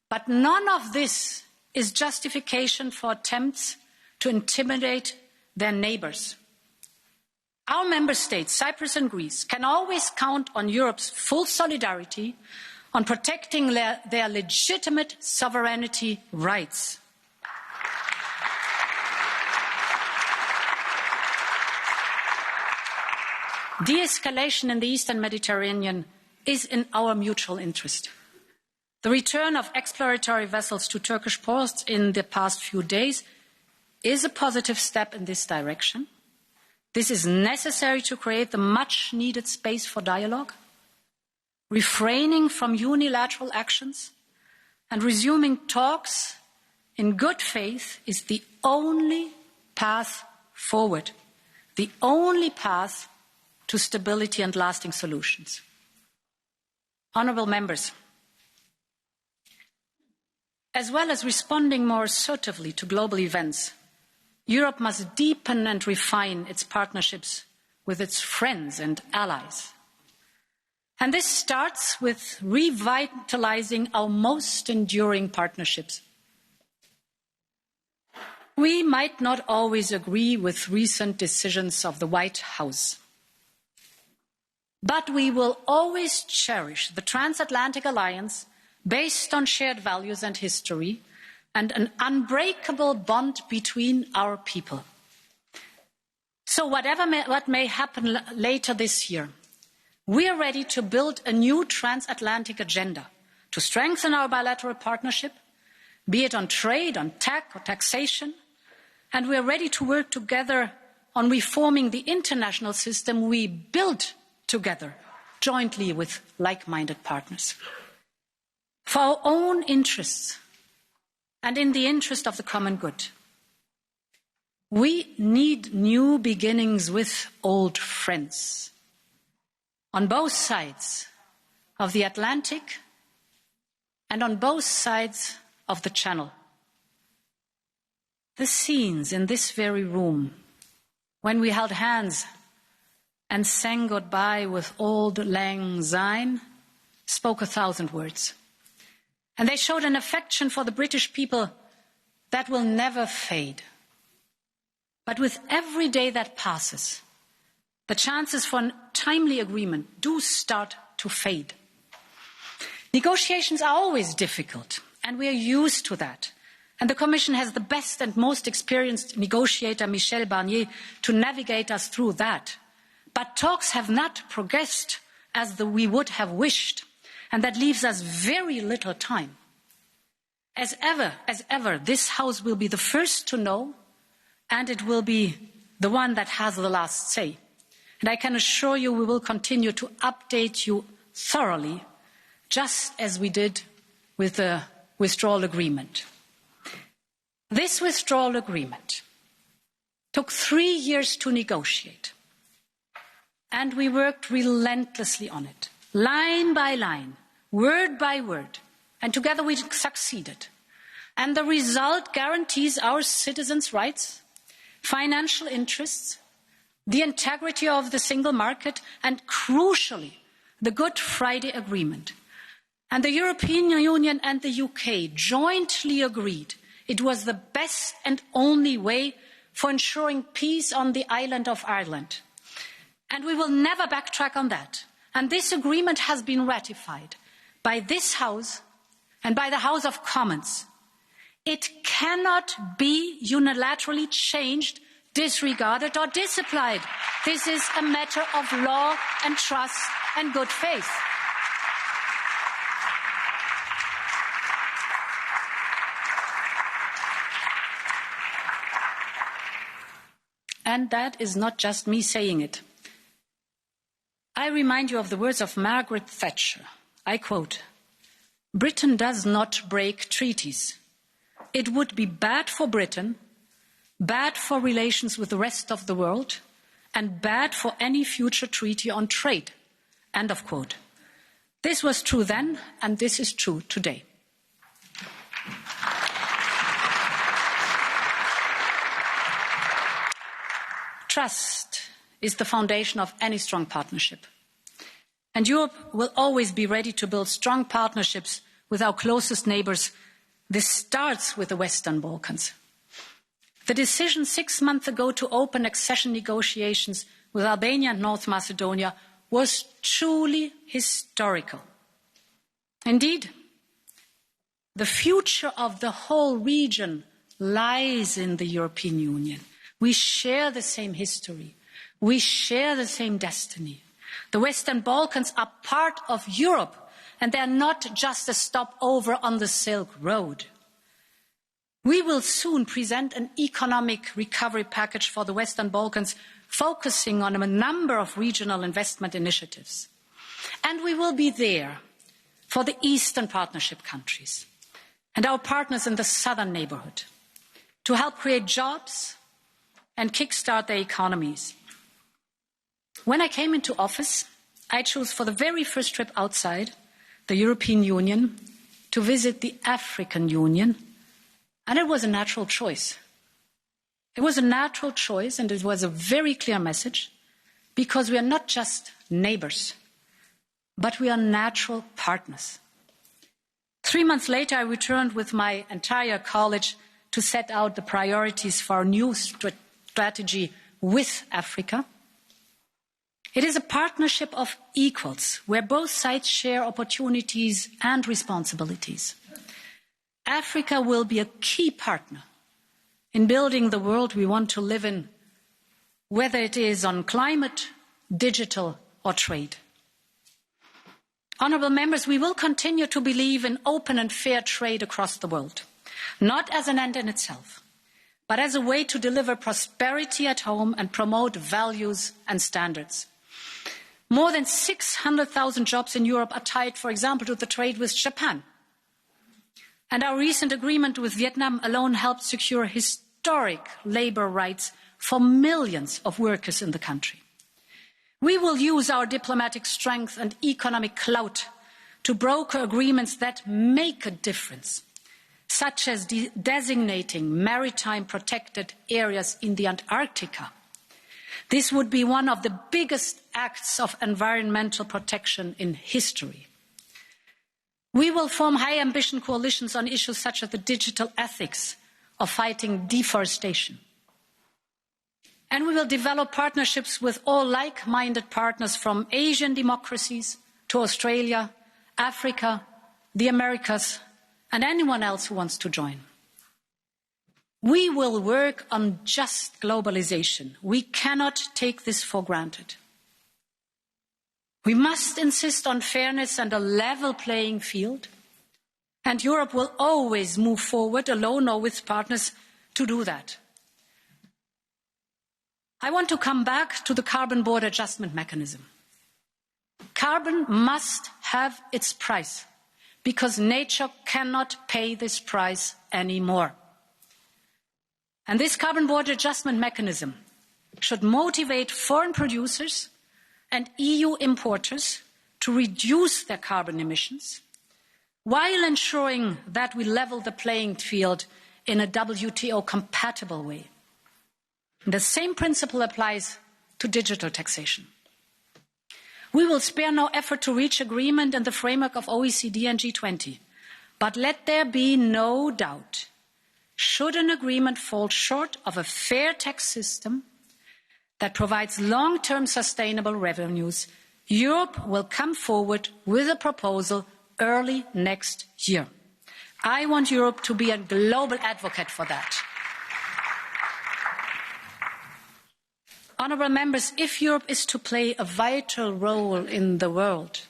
But none of this is justification for attempts to intimidate their neighbours. Our member states, Cyprus and Greece, can always count on Europe's full solidarity on protecting their legitimate sovereignty rights. De-escalation in the Eastern Mediterranean is in our mutual interest. The return of exploratory vessels to Turkish ports in the past few days is a positive step in this direction. This is necessary to create the much-needed space for dialogue. Refraining from unilateral actions and resuming talks in good faith is the only path forward, the only path to stability and lasting solutions. Honourable members, as well as responding more assertively to global events, Europe must deepen and refine its partnerships with its friends and allies. And this starts with revitalising our most enduring partnerships. We might not always agree with recent decisions of the White House, but we will always cherish the transatlantic alliance based on shared values and history and an unbreakable bond between our people. So what may happen later this year, we are ready to build a new transatlantic agenda to strengthen our bilateral partnership, be it on trade, on tech or taxation, and we are ready to work together on reforming the international system we built together, jointly with like-minded partners. For our own interests and in the interest of the common good, we need new beginnings with old friends on both sides of the Atlantic and on both sides of the Channel. The scenes in this very room when we held hands and sang goodbye with Auld Lang Syne spoke 1,000 words. And they showed an affection for the British people that will never fade. But with every day that passes, the chances for a timely agreement do start to fade. Negotiations are always difficult, and we are used to that. And the Commission has the best and most experienced negotiator, Michel Barnier, to navigate us through that. But talks have not progressed as we would have wished, and that leaves us very little time. As ever, this House will be the first to know, and it will be the one that has the last say. And I can assure you we will continue to update you thoroughly, just as we did with the withdrawal agreement. This withdrawal agreement took 3 years to negotiate, and we worked relentlessly on it, line by line, word by word, and together we succeeded. And the result guarantees our citizens' rights, financial interests, the integrity of the single market, and crucially, the Good Friday Agreement. And the European Union and the UK jointly agreed it was the best and only way for ensuring peace on the island of Ireland. And we will never backtrack on that. And this agreement has been ratified by this House and by the House of Commons. It cannot be unilaterally changed, disregarded or disapplied. This is a matter of law and trust and good faith. And that is not just me saying it. I remind you of the words of Margaret Thatcher. I quote, "Britain does not break treaties. It would be bad for Britain, bad for relations with the rest of the world, and bad for any future treaty on trade." End of quote. This was true then, and this is true today. Trust is the foundation of any strong partnership. And Europe will always be ready to build strong partnerships with our closest neighbours. This starts with the Western Balkans. The decision 6 months ago to open accession negotiations with Albania and North Macedonia was truly historical. Indeed, the future of the whole region lies in the European Union. We share the same history. We share the same destiny. The Western Balkans are part of Europe, and they are not just a stopover on the Silk Road. We will soon present an economic recovery package for the Western Balkans, focusing on a number of regional investment initiatives. And we will be there for the Eastern Partnership countries and our partners in the Southern neighbourhood to help create jobs and kickstart their economies. When I came into office, I chose for the very first trip outside the European Union to visit the African Union, and it was a natural choice. It was a natural choice, and it was a very clear message, because we are not just neighbours, but we are natural partners. 3 months later, I returned with my entire college to set out the priorities for our new strategy with Africa. It is a partnership of equals, where both sides share opportunities and responsibilities. Africa will be a key partner in building the world we want to live in, whether it is on climate, digital, or trade. Honourable members, we will continue to believe in open and fair trade across the world, not as an end in itself, but as a way to deliver prosperity at home and promote values and standards. More than 600,000 jobs in Europe are tied, for example, to the trade with Japan. And our recent agreement with Vietnam alone helped secure historic labour rights for millions of workers in the country. We will use our diplomatic strength and economic clout to broker agreements that make a difference, such as designating maritime protected areas in the Antarctica. This would be one of the biggest acts of environmental protection in history. We will form high-ambition coalitions on issues such as the digital ethics of fighting deforestation. And we will develop partnerships with all like-minded partners from Asian democracies to Australia, Africa, the Americas, and anyone else who wants to join. We will work on just globalization. We cannot take this for granted. We must insist on fairness and a level playing field. And Europe will always move forward, alone or with partners, to do that. I want to come back to the carbon border adjustment mechanism. Carbon must have its price, because nature cannot pay this price anymore. And this carbon border adjustment mechanism should motivate foreign producers and EU importers to reduce their carbon emissions, while ensuring that we level the playing field in a WTO-compatible way. The same principle applies to digital taxation. We will spare no effort to reach agreement in the framework of OECD and G20. But let there be no doubt, should an agreement fall short of a fair tax system that provides long-term sustainable revenues, Europe will come forward with a proposal early next year. I want Europe to be a global advocate for that. Honourable members, if Europe is to play a vital role in the world,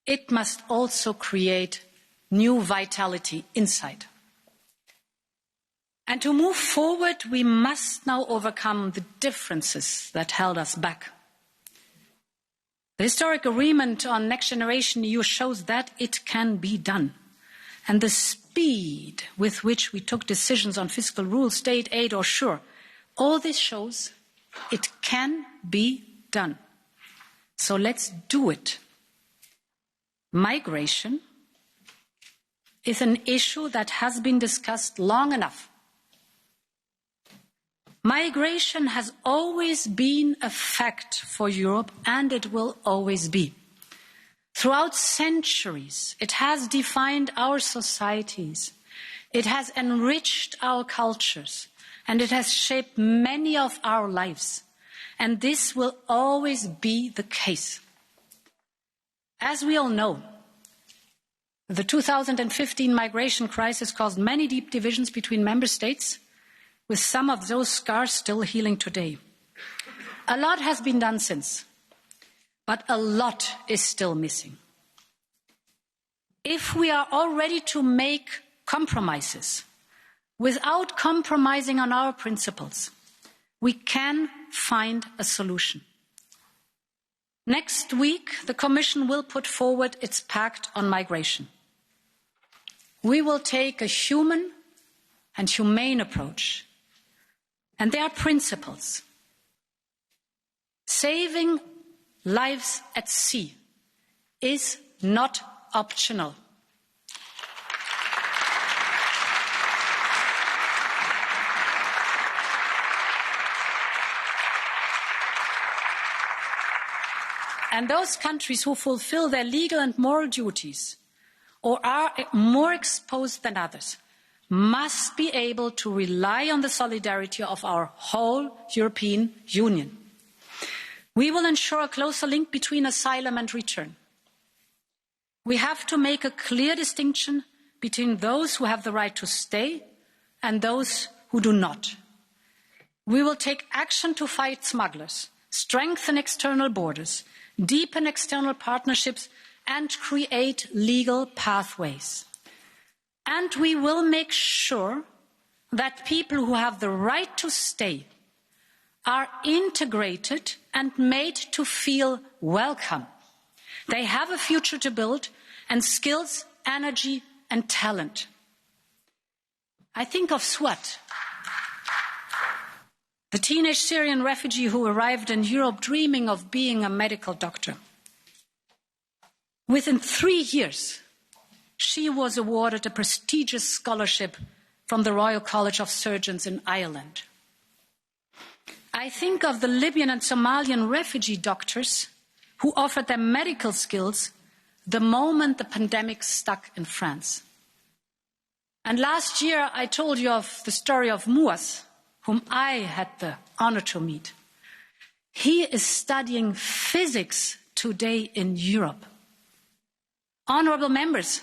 it must also create new vitality inside. And to move forward, we must now overcome the differences that held us back. The historic agreement on Next Generation EU shows that it can be done. And the speed with which we took decisions on fiscal rules, state aid or SURE, all this shows it can be done. So let's do it. Migration is an issue that has been discussed long enough. Migration has always been a fact for Europe, and it will always be. Throughout centuries, it has defined our societies, it has enriched our cultures, and it has shaped many of our lives. And this will always be the case. As we all know, the 2015 migration crisis caused many deep divisions between member states, with some of those scars still healing today. A lot has been done since, but a lot is still missing. If we are all ready to make compromises without compromising on our principles, we can find a solution. Next week, the Commission will put forward its pact on migration. We will take a human and humane approach. And there are principles. Saving lives at sea is not optional. And those countries who fulfill their legal and moral duties or are more exposed than others must be able to rely on the solidarity of our whole European Union. We will ensure a closer link between asylum and return. We have to make a clear distinction between those who have the right to stay and those who do not. We will take action to fight smugglers, strengthen external borders, deepen external partnerships, and create legal pathways. And we will make sure that people who have the right to stay are integrated and made to feel welcome. They have a future to build and skills, energy and talent. I think of Swat, the teenage Syrian refugee who arrived in Europe dreaming of being a medical doctor. Within 3 years, she was awarded a prestigious scholarship from the Royal College of Surgeons in Ireland. I think of the Libyan and Somalian refugee doctors who offered their medical skills the moment the pandemic stuck in France. And last year, I told you of the story of Muaz, whom I had the honor to meet. He is studying physics today in Europe. Honorable members,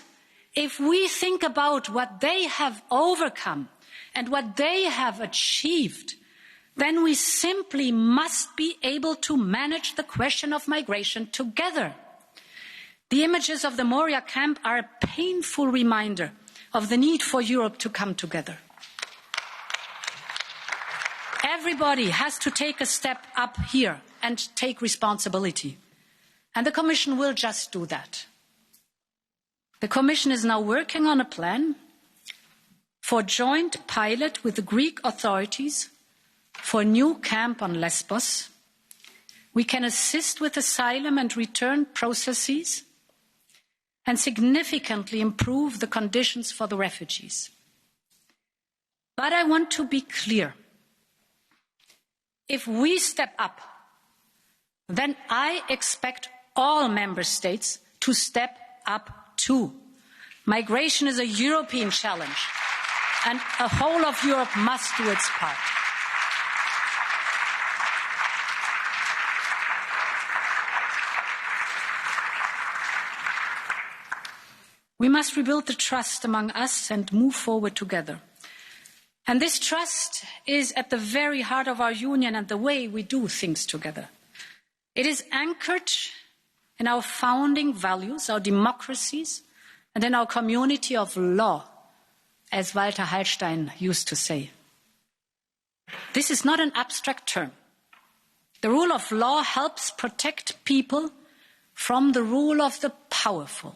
if we think about what they have overcome and what they have achieved, then we simply must be able to manage the question of migration together. The images of the Moria camp are a painful reminder of the need for Europe to come together. Everybody has to take a step up here and take responsibility. And the Commission will just do that. The Commission is now working on a plan for joint pilot with the Greek authorities for a new camp on Lesbos. We can assist with asylum and return processes and significantly improve the conditions for the refugees. But I want to be clear. If we step up, then I expect all member states to step up too. Migration is a European challenge, and the whole of Europe must do its part. We must rebuild the trust among us and move forward together. And this trust is at the very heart of our union and the way we do things together. It is anchored in our founding values, our democracies, and in our community of law, as Walter Hallstein used to say. This is not an abstract term. The rule of law helps protect people from the rule of the powerful.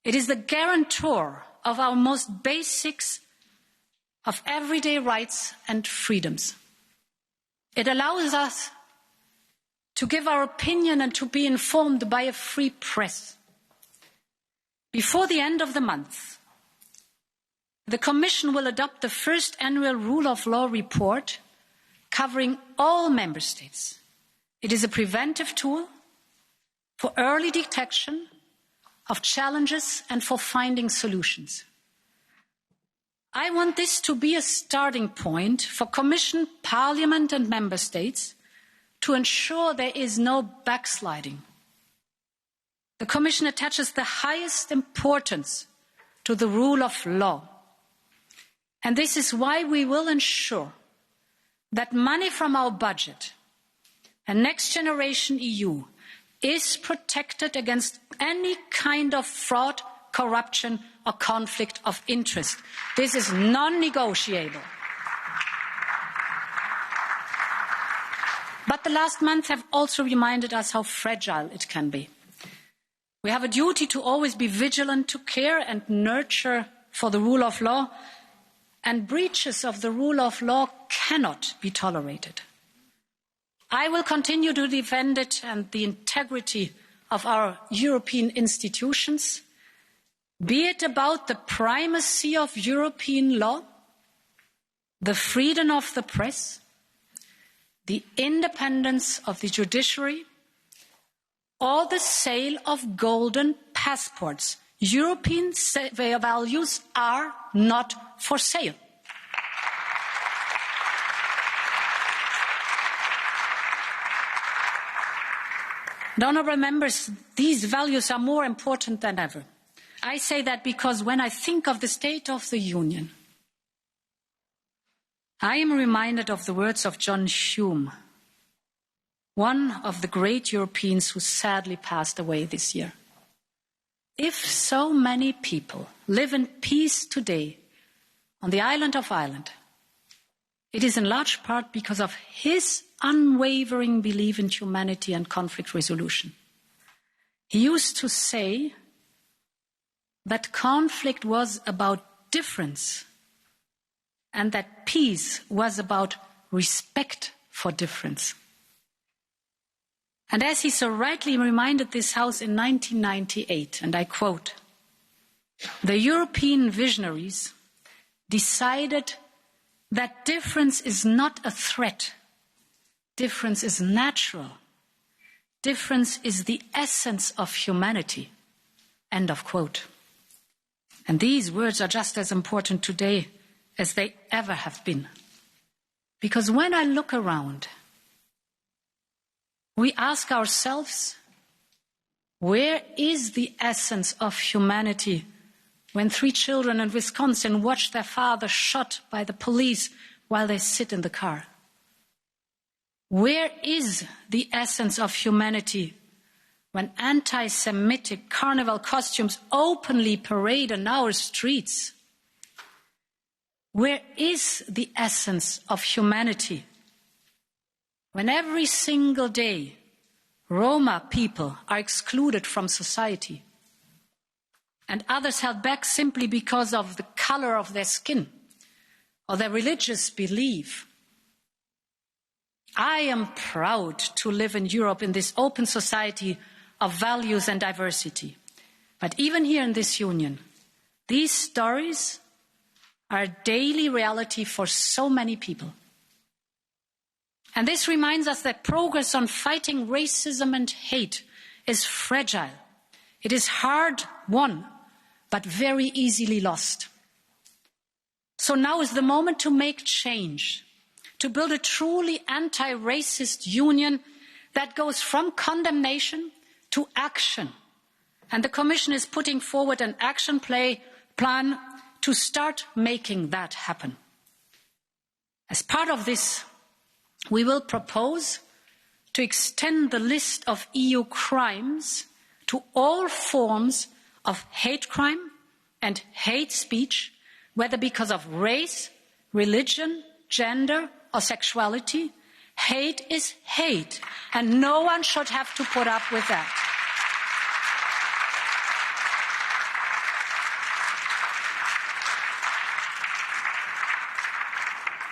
It is the guarantor of our most basics of everyday rights and freedoms. It allows us to give our opinion and to be informed by a free press. Before the end of the month, the Commission will adopt the first annual Rule of Law report covering all member states. It is a preventive tool for early detection of challenges and for finding solutions. I want this to be a starting point for Commission, Parliament and Member States to ensure there is no backsliding. The Commission attaches the highest importance to the rule of law. And this is why we will ensure that money from our budget and Next Generation EU is protected against any kind of fraud, corruption or conflict of interest. This is non-negotiable. But the last months have also reminded us how fragile it can be. We have a duty to always be vigilant, to care and nurture for the rule of law, and breaches of the rule of law cannot be tolerated. I will continue to defend it and the integrity of our European institutions, be it about the primacy of European law, the freedom of the press, the independence of the judiciary, or the sale of golden passports. European values are not for sale. And honourable members, these values are more important than ever. I say that because when I think of the State of the Union, I am reminded of the words of John Hume, one of the great Europeans who sadly passed away this year. If so many people live in peace today on the island of Ireland, it is in large part because of his unwavering belief in humanity and conflict resolution. He used to say that conflict was about difference and that peace was about respect for difference. And as he so rightly reminded this House in 1998, and I quote, "The European visionaries decided that difference is not a threat. Difference is natural. Difference is the essence of humanity." End of quote. And these words are just as important today as they ever have been. Because when I look around, we ask ourselves, where is the essence of humanity when 3 children in Wisconsin watch their father shot by the police while they sit in the car? Where is the essence of humanity when anti-Semitic carnival costumes openly parade in our streets? Where is the essence of humanity when every single day Roma people are excluded from society and others held back simply because of the color of their skin or their religious belief? I am proud to live in Europe in this open society of values and diversity. But even here in this union, these stories are a daily reality for so many people. And this reminds us that progress on fighting racism and hate is fragile. It is hard won, but very easily lost. So now is the moment to make change, to build a truly anti-racist union that goes from condemnation to action. And the Commission is putting forward an action plan to start making that happen. As part of this, we will propose to extend the list of EU crimes to all forms of hate crime and hate speech, whether because of race, religion, gender, or sexuality. Hate is hate, and no one should have to put up with that.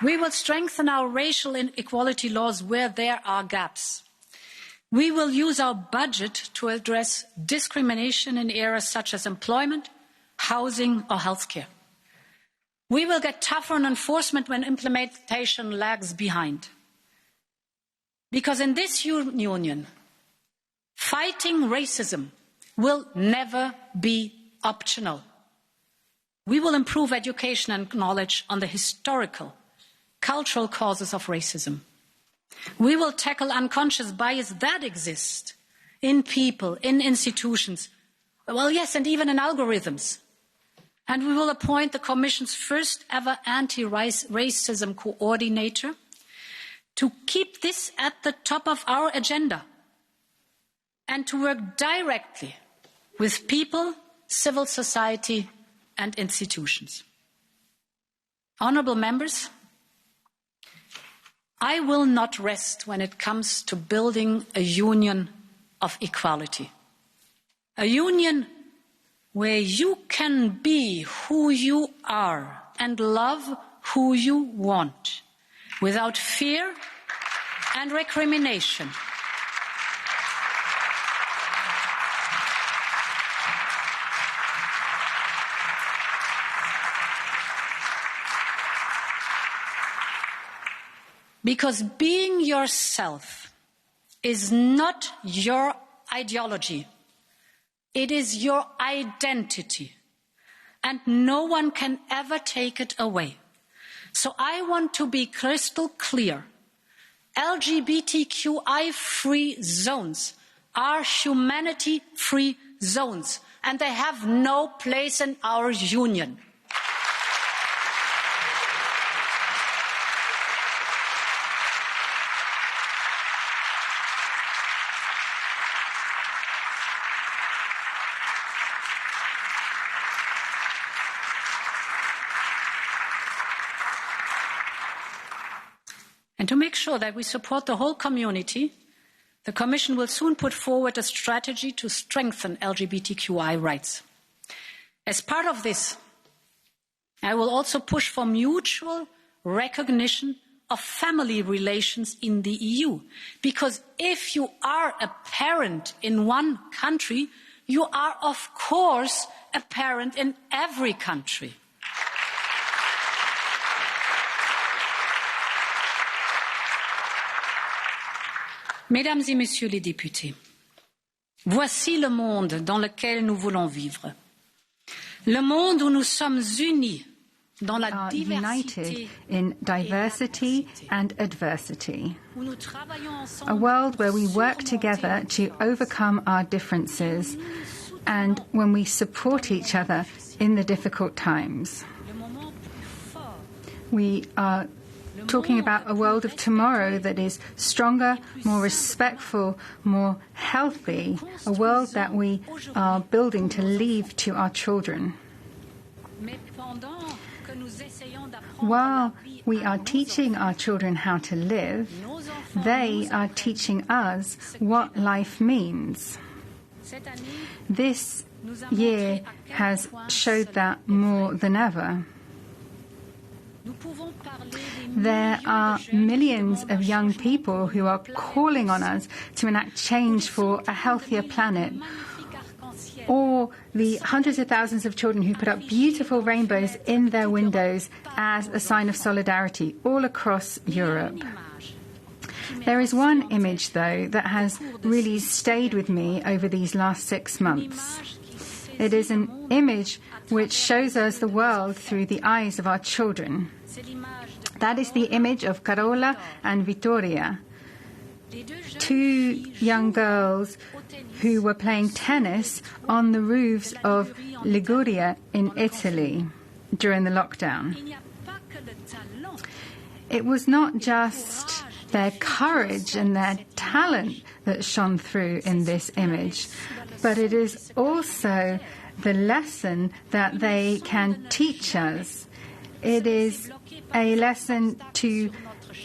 We will strengthen our racial inequality laws where there are gaps. We will use our budget to address discrimination in areas such as employment, housing, or healthcare. We will get tougher on enforcement when implementation lags behind. Because in this union, fighting racism will never be optional. We will improve education and knowledge on the historical, cultural causes of racism. We will tackle unconscious bias that exists in people, in institutions, well, yes, and even in algorithms. And we will appoint the Commission's first ever anti-racism coordinator to keep this at the top of our agenda and to work directly with people, civil society, and institutions. Honourable members, I will not rest when it comes to building a union of equality. A union where you can be who you are and love who you want, without fear and recrimination. Because being yourself is not your ideology. It is your identity, and no one can ever take it away. So I want to be crystal clear. LGBTQI-free zones are humanity-free zones, and they have no place in our union. And to make sure that we support the whole community, the Commission will soon put forward a strategy to strengthen LGBTQI rights. As part of this, I will also push for mutual recognition of family relations in the EU. Because if you are a parent in one country, you are, of course, a parent in every country. Mesdames et Messieurs les députés, voici le monde dans lequel nous voulons vivre. Le monde où nous sommes unis are united in diversity and adversity. A world where we work together to overcome our differences and when we support each other in the difficult times. We are talking about a world of tomorrow that is stronger, more respectful, more healthy, a world that we are building to leave to our children. While we are teaching our children how to live, they are teaching us what life means. This year has showed that more than ever. There are millions of young people who are calling on us to enact change for a healthier planet, or the hundreds of thousands of children who put up beautiful rainbows in their windows as a sign of solidarity all across Europe. There is one image, though, that has really stayed with me over these last 6 months. It is an image which shows us the world through the eyes of our children. That is the image of Carola and Vittoria, two young girls who were playing tennis on the roofs of Liguria in Italy during the lockdown. It was not just their courage and their talent that shone through in this image, but it is also the lesson that they can teach us. It is a lesson to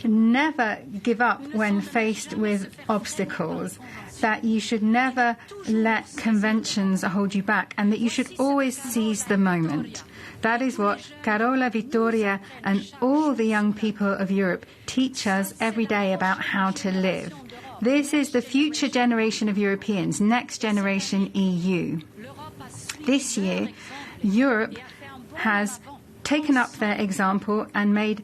never give up when faced with obstacles, that you should never let conventions hold you back, and that you should always seize the moment. That is what Carola, Vittoria, and all the young people of Europe teach us every day about how to live. This is the future generation of Europeans, next generation EU. This year, Europe has taken up their example and made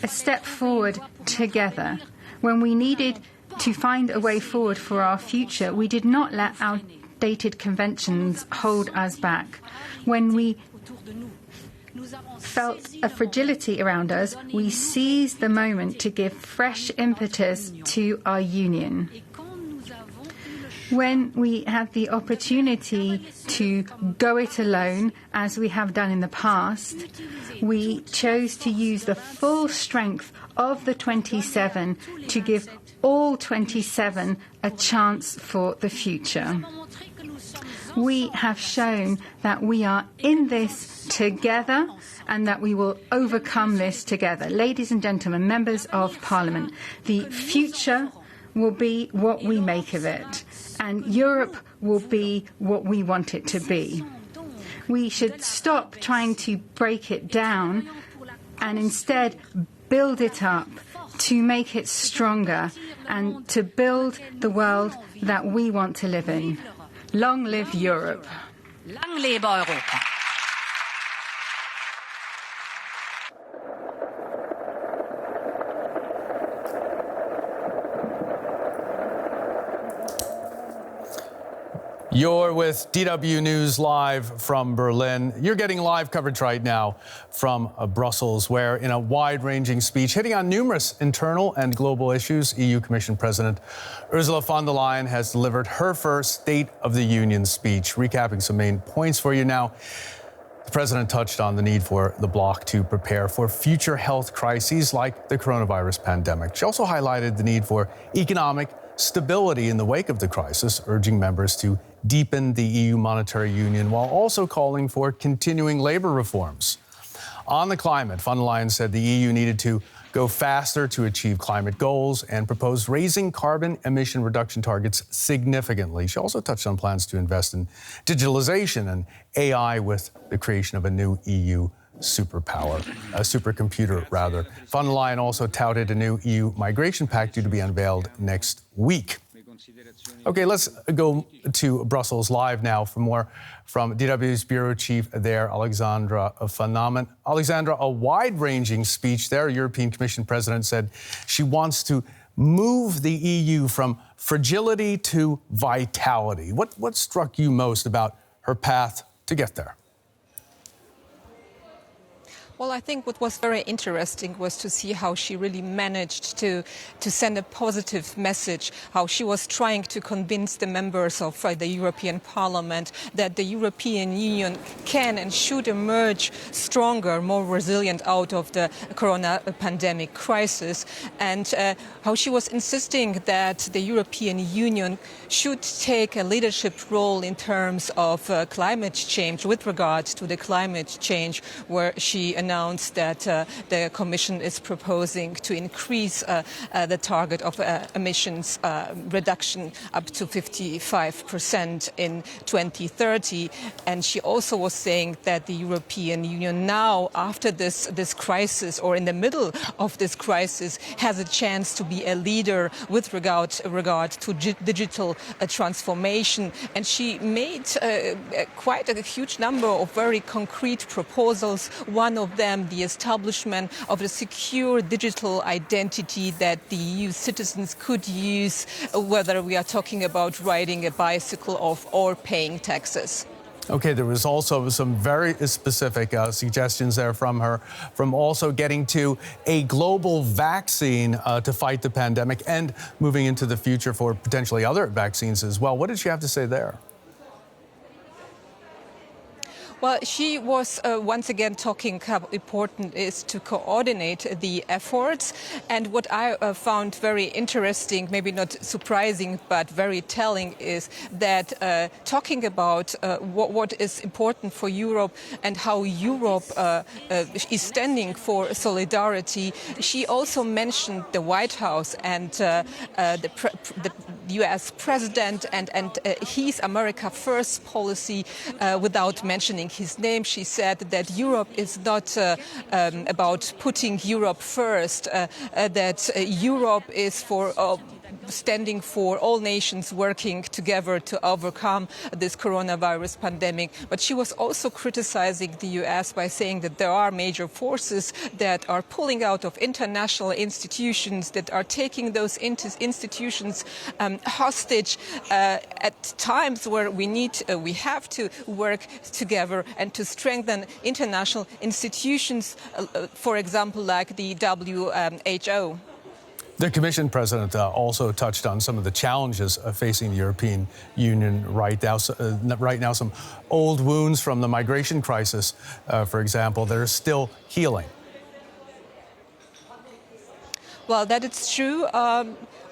a step forward together. When we needed to find a way forward for our future, we did not let outdated conventions hold us back. When we felt a fragility around us, we seized the moment to give fresh impetus to our union. When we had the opportunity to go it alone, as we have done in the past, we chose to use the full strength of the 27 to give all 27 a chance for the future. We have shown that we are in this together and that we will overcome this together. Ladies and gentlemen, members of Parliament, the future will be what we make of it, and Europe will be what we want it to be. We should stop trying to break it down and instead build it up to make it stronger and to build the world that we want to live in. Long live Europe. Lang lebe Europa. You're with DW News live from Berlin. You're getting live coverage right now from Brussels, where in a wide-ranging speech hitting on numerous internal and global issues, EU Commission President Ursula von der Leyen has delivered her first State of the Union speech. Recapping some main points for you now. The president touched on the need for the bloc to prepare for future health crises like the coronavirus pandemic. She also highlighted the need for economic stability in the wake of the crisis, urging members to deepen the EU monetary union while also calling for continuing labor reforms. On the climate, von der Leyen said the EU needed to go faster to achieve climate goals and proposed raising carbon emission reduction targets significantly. She also touched on plans to invest in digitalization and AI with the creation of a new EU supercomputer. Von der Leyen also touted a new EU migration pact due to be unveiled next week. Okay, let's go to Brussels live now for more from DW's bureau chief there, Alexandra van Namen. Alexandra, a wide-ranging speech there. European Commission President said she wants to move the EU from fragility to vitality. What struck you most about her path to get there? Well, I think what was very interesting was to see how she really managed to send a positive message, how she was trying to convince the members of the European Parliament that the European Union can and should emerge stronger, more resilient out of the corona pandemic crisis, and how she was insisting that the European Union should take a leadership role in terms of climate change, with regard to the climate change, where she announced that the Commission is proposing to increase the target of emissions reduction up to 55% in 2030. And she also was saying that the European Union now, after this crisis, or in the middle of this crisis, has a chance to be a leader with regard to digital transformation. And she made quite a huge number of very concrete proposals. One of them, the establishment of a secure digital identity that the EU citizens could use, whether we are talking about riding a bicycle or paying taxes. Okay, there was also some very specific suggestions there from her, from also getting to a global vaccine to fight the pandemic and moving into the future for potentially other vaccines as well. What did she have to say there? Well, she was once again talking how important it is to coordinate the efforts. And what I found very interesting, maybe not surprising, but very telling, is that talking about what is important for Europe and how Europe is standing for solidarity, she also mentioned the White House and the US president and his America First policy without mentioning his name. She said that Europe is not about putting Europe first, that Europe is for standing for all nations working together to overcome this coronavirus pandemic. But she was also criticizing the US by saying that there are major forces that are pulling out of international institutions, that are taking those institutions hostage at times where we have to work together and to strengthen international institutions, for example, like the WHO. The Commission President also touched on some of the challenges facing the European Union right now. Some old wounds from the migration crisis, for example, that are still healing. Well, that is true.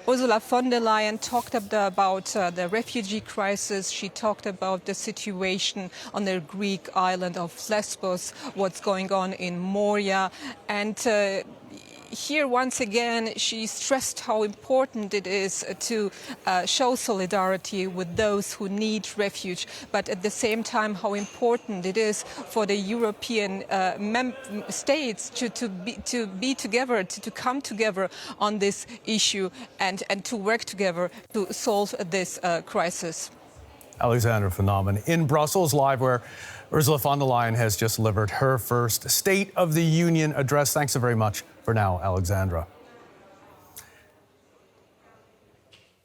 Ursula von der Leyen talked about the refugee crisis. She talked about the situation on the Greek island of Lesbos, what's going on in Moria. And here, once again, she stressed how important it is to show solidarity with those who need refuge, but at the same time, how important it is for the European states to be together, to come together on this issue and to work together to solve this crisis. Alexandra von Namen in Brussels, live where Ursula von der Leyen has just delivered her first State of the Union address. Thanks so very much for now, Alexandra.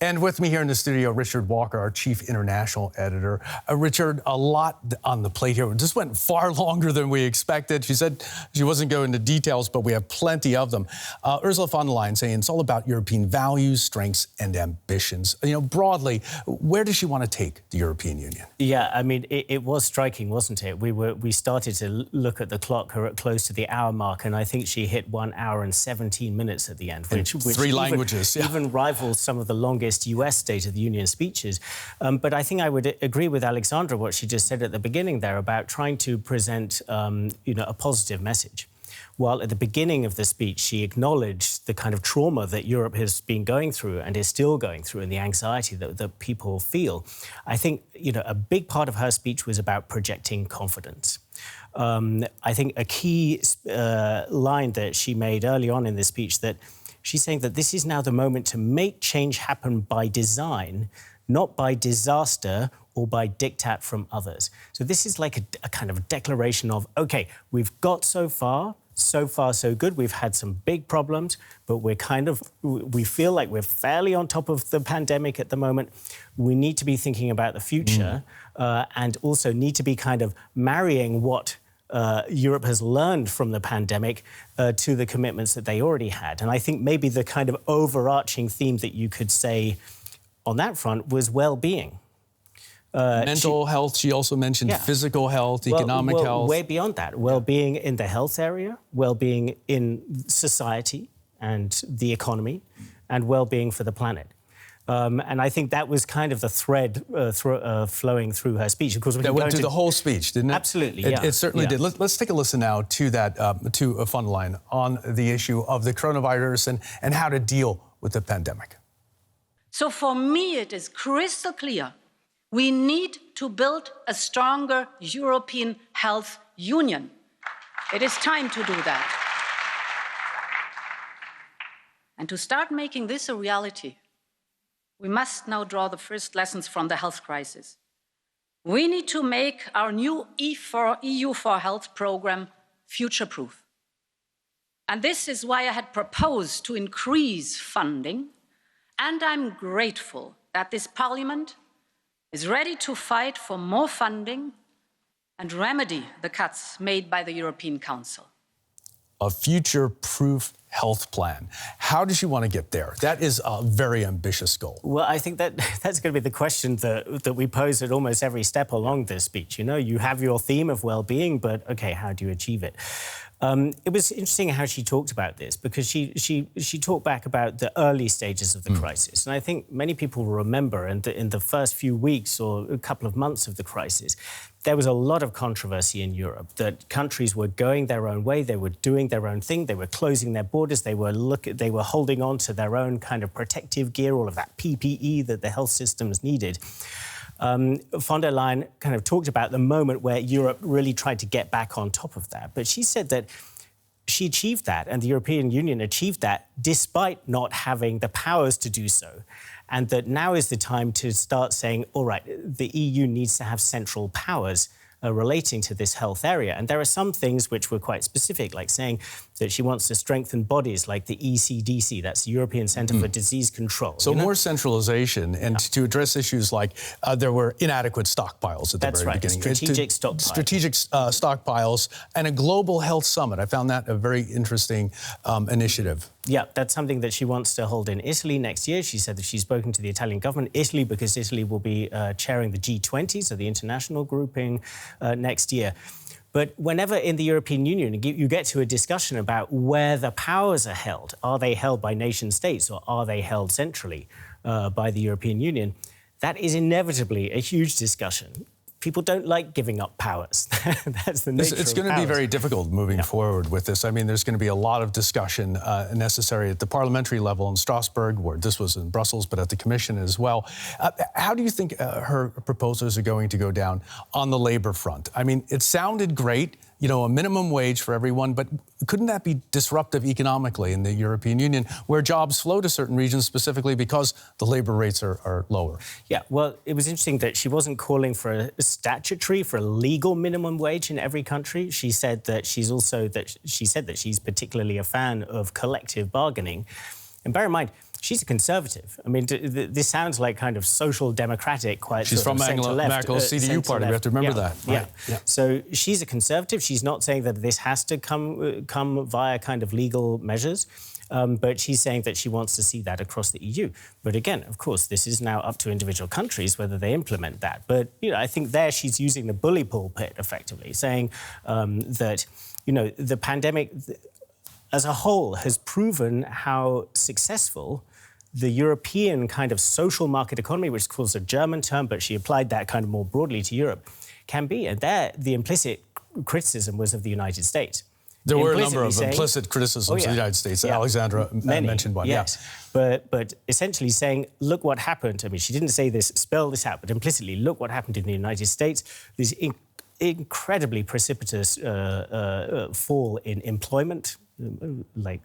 And with me here in the studio, Richard Walker, our chief international editor. Richard, a lot on the plate here. It just went far longer than we expected. She said she wasn't going into details, but we have plenty of them. Ursula von der Leyen saying it's all about European values, strengths, and ambitions. You know, broadly, where does she want to take the European Union? Yeah, I mean, it was striking, wasn't it? We started to look at the clock close to the hour mark, and I think she hit 1 hour and 17 minutes at the end, which three languages, even rivals some of the longest US State of the Union speeches. But I think I would agree with Alexandra, what she just said at the beginning there about trying to present a positive message. While at the beginning of the speech, she acknowledged the kind of trauma that Europe has been going through and is still going through and the anxiety that people feel. I think, a big part of her speech was about projecting confidence. I think a key line that she made early on in the speech that she's saying that this is now the moment to make change happen by design, not by disaster or by diktat from others. So this is like a kind of declaration of, OK, we've got so far so good. We've had some big problems, but we feel like we're fairly on top of the pandemic at the moment. We need to be thinking about the future and also need to be kind of marrying what Europe has learned from the pandemic to the commitments that they already had. And I think maybe the kind of overarching theme that you could say on that front was well-being. Mental health, she also mentioned physical health, economic health. Way beyond that, well-being in the health area, well-being in society and the economy, and well-being for the planet. And I think that was kind of the thread flowing through her speech. Of course, that went through the whole speech, didn't it? Absolutely, It certainly did. Let's take a listen now to that, to von der Leyen on the issue of the coronavirus and how to deal with the pandemic. So for me, it is crystal clear. We need to build a stronger European health union. It is time to do that. And to start making this a reality, we must now draw the first lessons from the health crisis. We need to make our new EU4Health program future-proof. And this is why I had proposed to increase funding, and I'm grateful that this Parliament is ready to fight for more funding and remedy the cuts made by the European Council. A future-proof health plan. How does she want to get there? That is a very ambitious goal. Well, I think that's going to be the question that we pose at almost every step along this speech. You know, you have your theme of well-being, but OK, how do you achieve it? It was interesting how she talked about this, because she talked back about the early stages of the crisis. And I think many people remember in the first few weeks or a couple of months of the crisis, there was a lot of controversy in Europe that countries were going their own way, they were doing their own thing, they were closing their borders, they were holding on to their own kind of protective gear, all of that PPE that the health systems needed. Von der Leyen kind of talked about the moment where Europe really tried to get back on top of that. But she said that she achieved that, and the European Union achieved that despite not having the powers to do so. And that now is the time to start saying, all right, the EU needs to have central powers relating to this health area. And there are some things which were quite specific, like saying that she wants to strengthen bodies like the ECDC, that's the European Centre for Disease Control. So more centralization, and to address issues like there were inadequate stockpiles at the very beginning. Strategic stockpiles. Strategic stockpiles and a global health summit. I found that a very interesting initiative. Yeah, that's something that she wants to hold in Italy next year. She said that she's spoken to the Italian government. Italy, because Italy will be chairing the G20, so the international grouping, next year. But whenever in the European Union you get to a discussion about where the powers are they held by nation states or are they held centrally by the European Union, that is inevitably a huge discussion. People don't like giving up powers. That's the nature of powers. It's going to be very difficult moving forward with this. I mean, there's going to be a lot of discussion necessary at the parliamentary level in Strasbourg, where this was in Brussels, but at the Commission as well. How do you think her proposals are going to go down on the labor front? I mean, it sounded great, you know, a minimum wage for everyone, but couldn't that be disruptive economically in the European Union, where jobs flow to certain regions specifically because the labor rates are lower? Yeah, well, it was interesting that she wasn't calling for a statutory, for a legal minimum wage in every country. She said that she's particularly a fan of collective bargaining. And bear in mind, she's a conservative. I mean, this sounds like kind of social democratic, quite She's from Merkel's CDU party. We have to remember that. Right? Yeah. So she's a conservative. She's not saying that this has to come via kind of legal measures. But she's saying that she wants to see that across the EU. But again, of course, this is now up to individual countries whether they implement that. But, you know, I think there she's using the bully pulpit, effectively, saying that, you know, the pandemic as a whole has proven how successful the European kind of social market economy, which is called a German term, but she applied that kind of more broadly to Europe, can be. And there, the implicit criticism was of the United States. There were a number of implicit criticisms of the United States. Alexandra mentioned one. Yes. But essentially saying, look what happened. I mean, she didn't say this, spell this out, but implicitly, look what happened in the United States. This incredibly precipitous fall in employment, like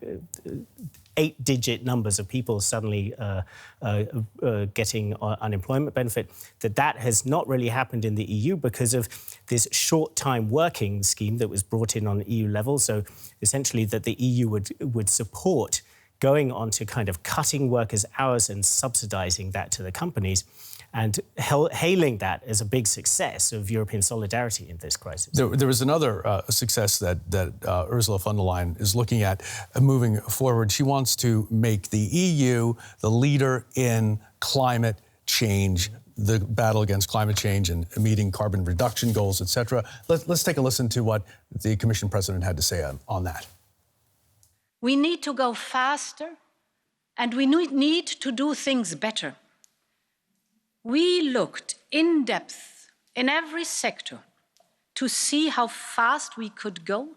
8-digit numbers of people suddenly getting unemployment benefit, that has not really happened in the EU because of this short-time working scheme that was brought in on EU level. So essentially that the EU would support going on to kind of cutting workers' hours and subsidising that to the companies. and hailing that as a big success of European solidarity in this crisis. There was another success that Ursula von der Leyen is looking at moving forward. She wants to make the EU the leader in climate change, the battle against climate change and meeting carbon reduction goals, et cetera. Let's take a listen to what the Commission President had to say on that. We need to go faster, and we need to do things better. We looked in depth in every sector to see how fast we could go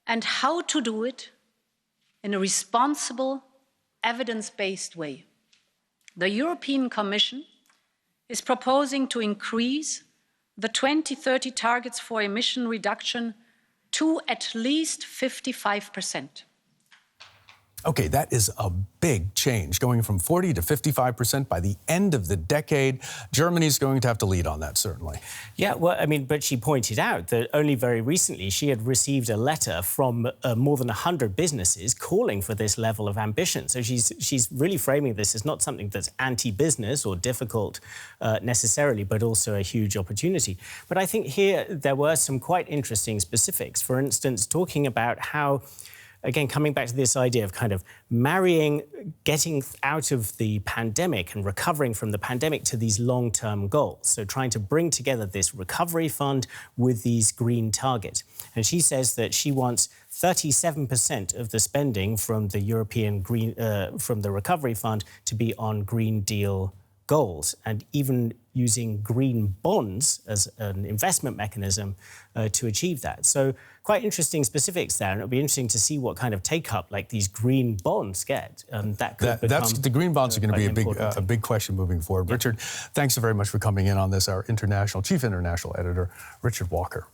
and how to do it in a responsible, evidence-based way. The European Commission is proposing to increase the 2030 targets for emission reduction to at least 55%. Okay, that is a big change, going from 40 to 55% by the end of the decade. Germany's going to have to lead on that, certainly. Yeah, well, I mean, but she pointed out that only very recently she had received a letter from more than 100 businesses calling for this level of ambition. So she's really framing this as not something that's anti-business or difficult necessarily, but also a huge opportunity. But I think here there were some quite interesting specifics. For instance, talking about how, again, coming back to this idea of kind of marrying getting out of the pandemic and recovering from the pandemic to these long-term goals. So trying to bring together this recovery fund with these green targets. And she says that she wants 37% of the spending from the European Green, from the recovery fund to be on Green Deal goals, and even using green bonds as an investment mechanism to achieve that. So quite interesting specifics there, and it'll be interesting to see what kind of take-up like these green bonds get. That could become the green bonds are going to be a a big question moving forward. Yeah. Richard, thanks so very much for coming in on this. Our Chief International Editor, Richard Walker.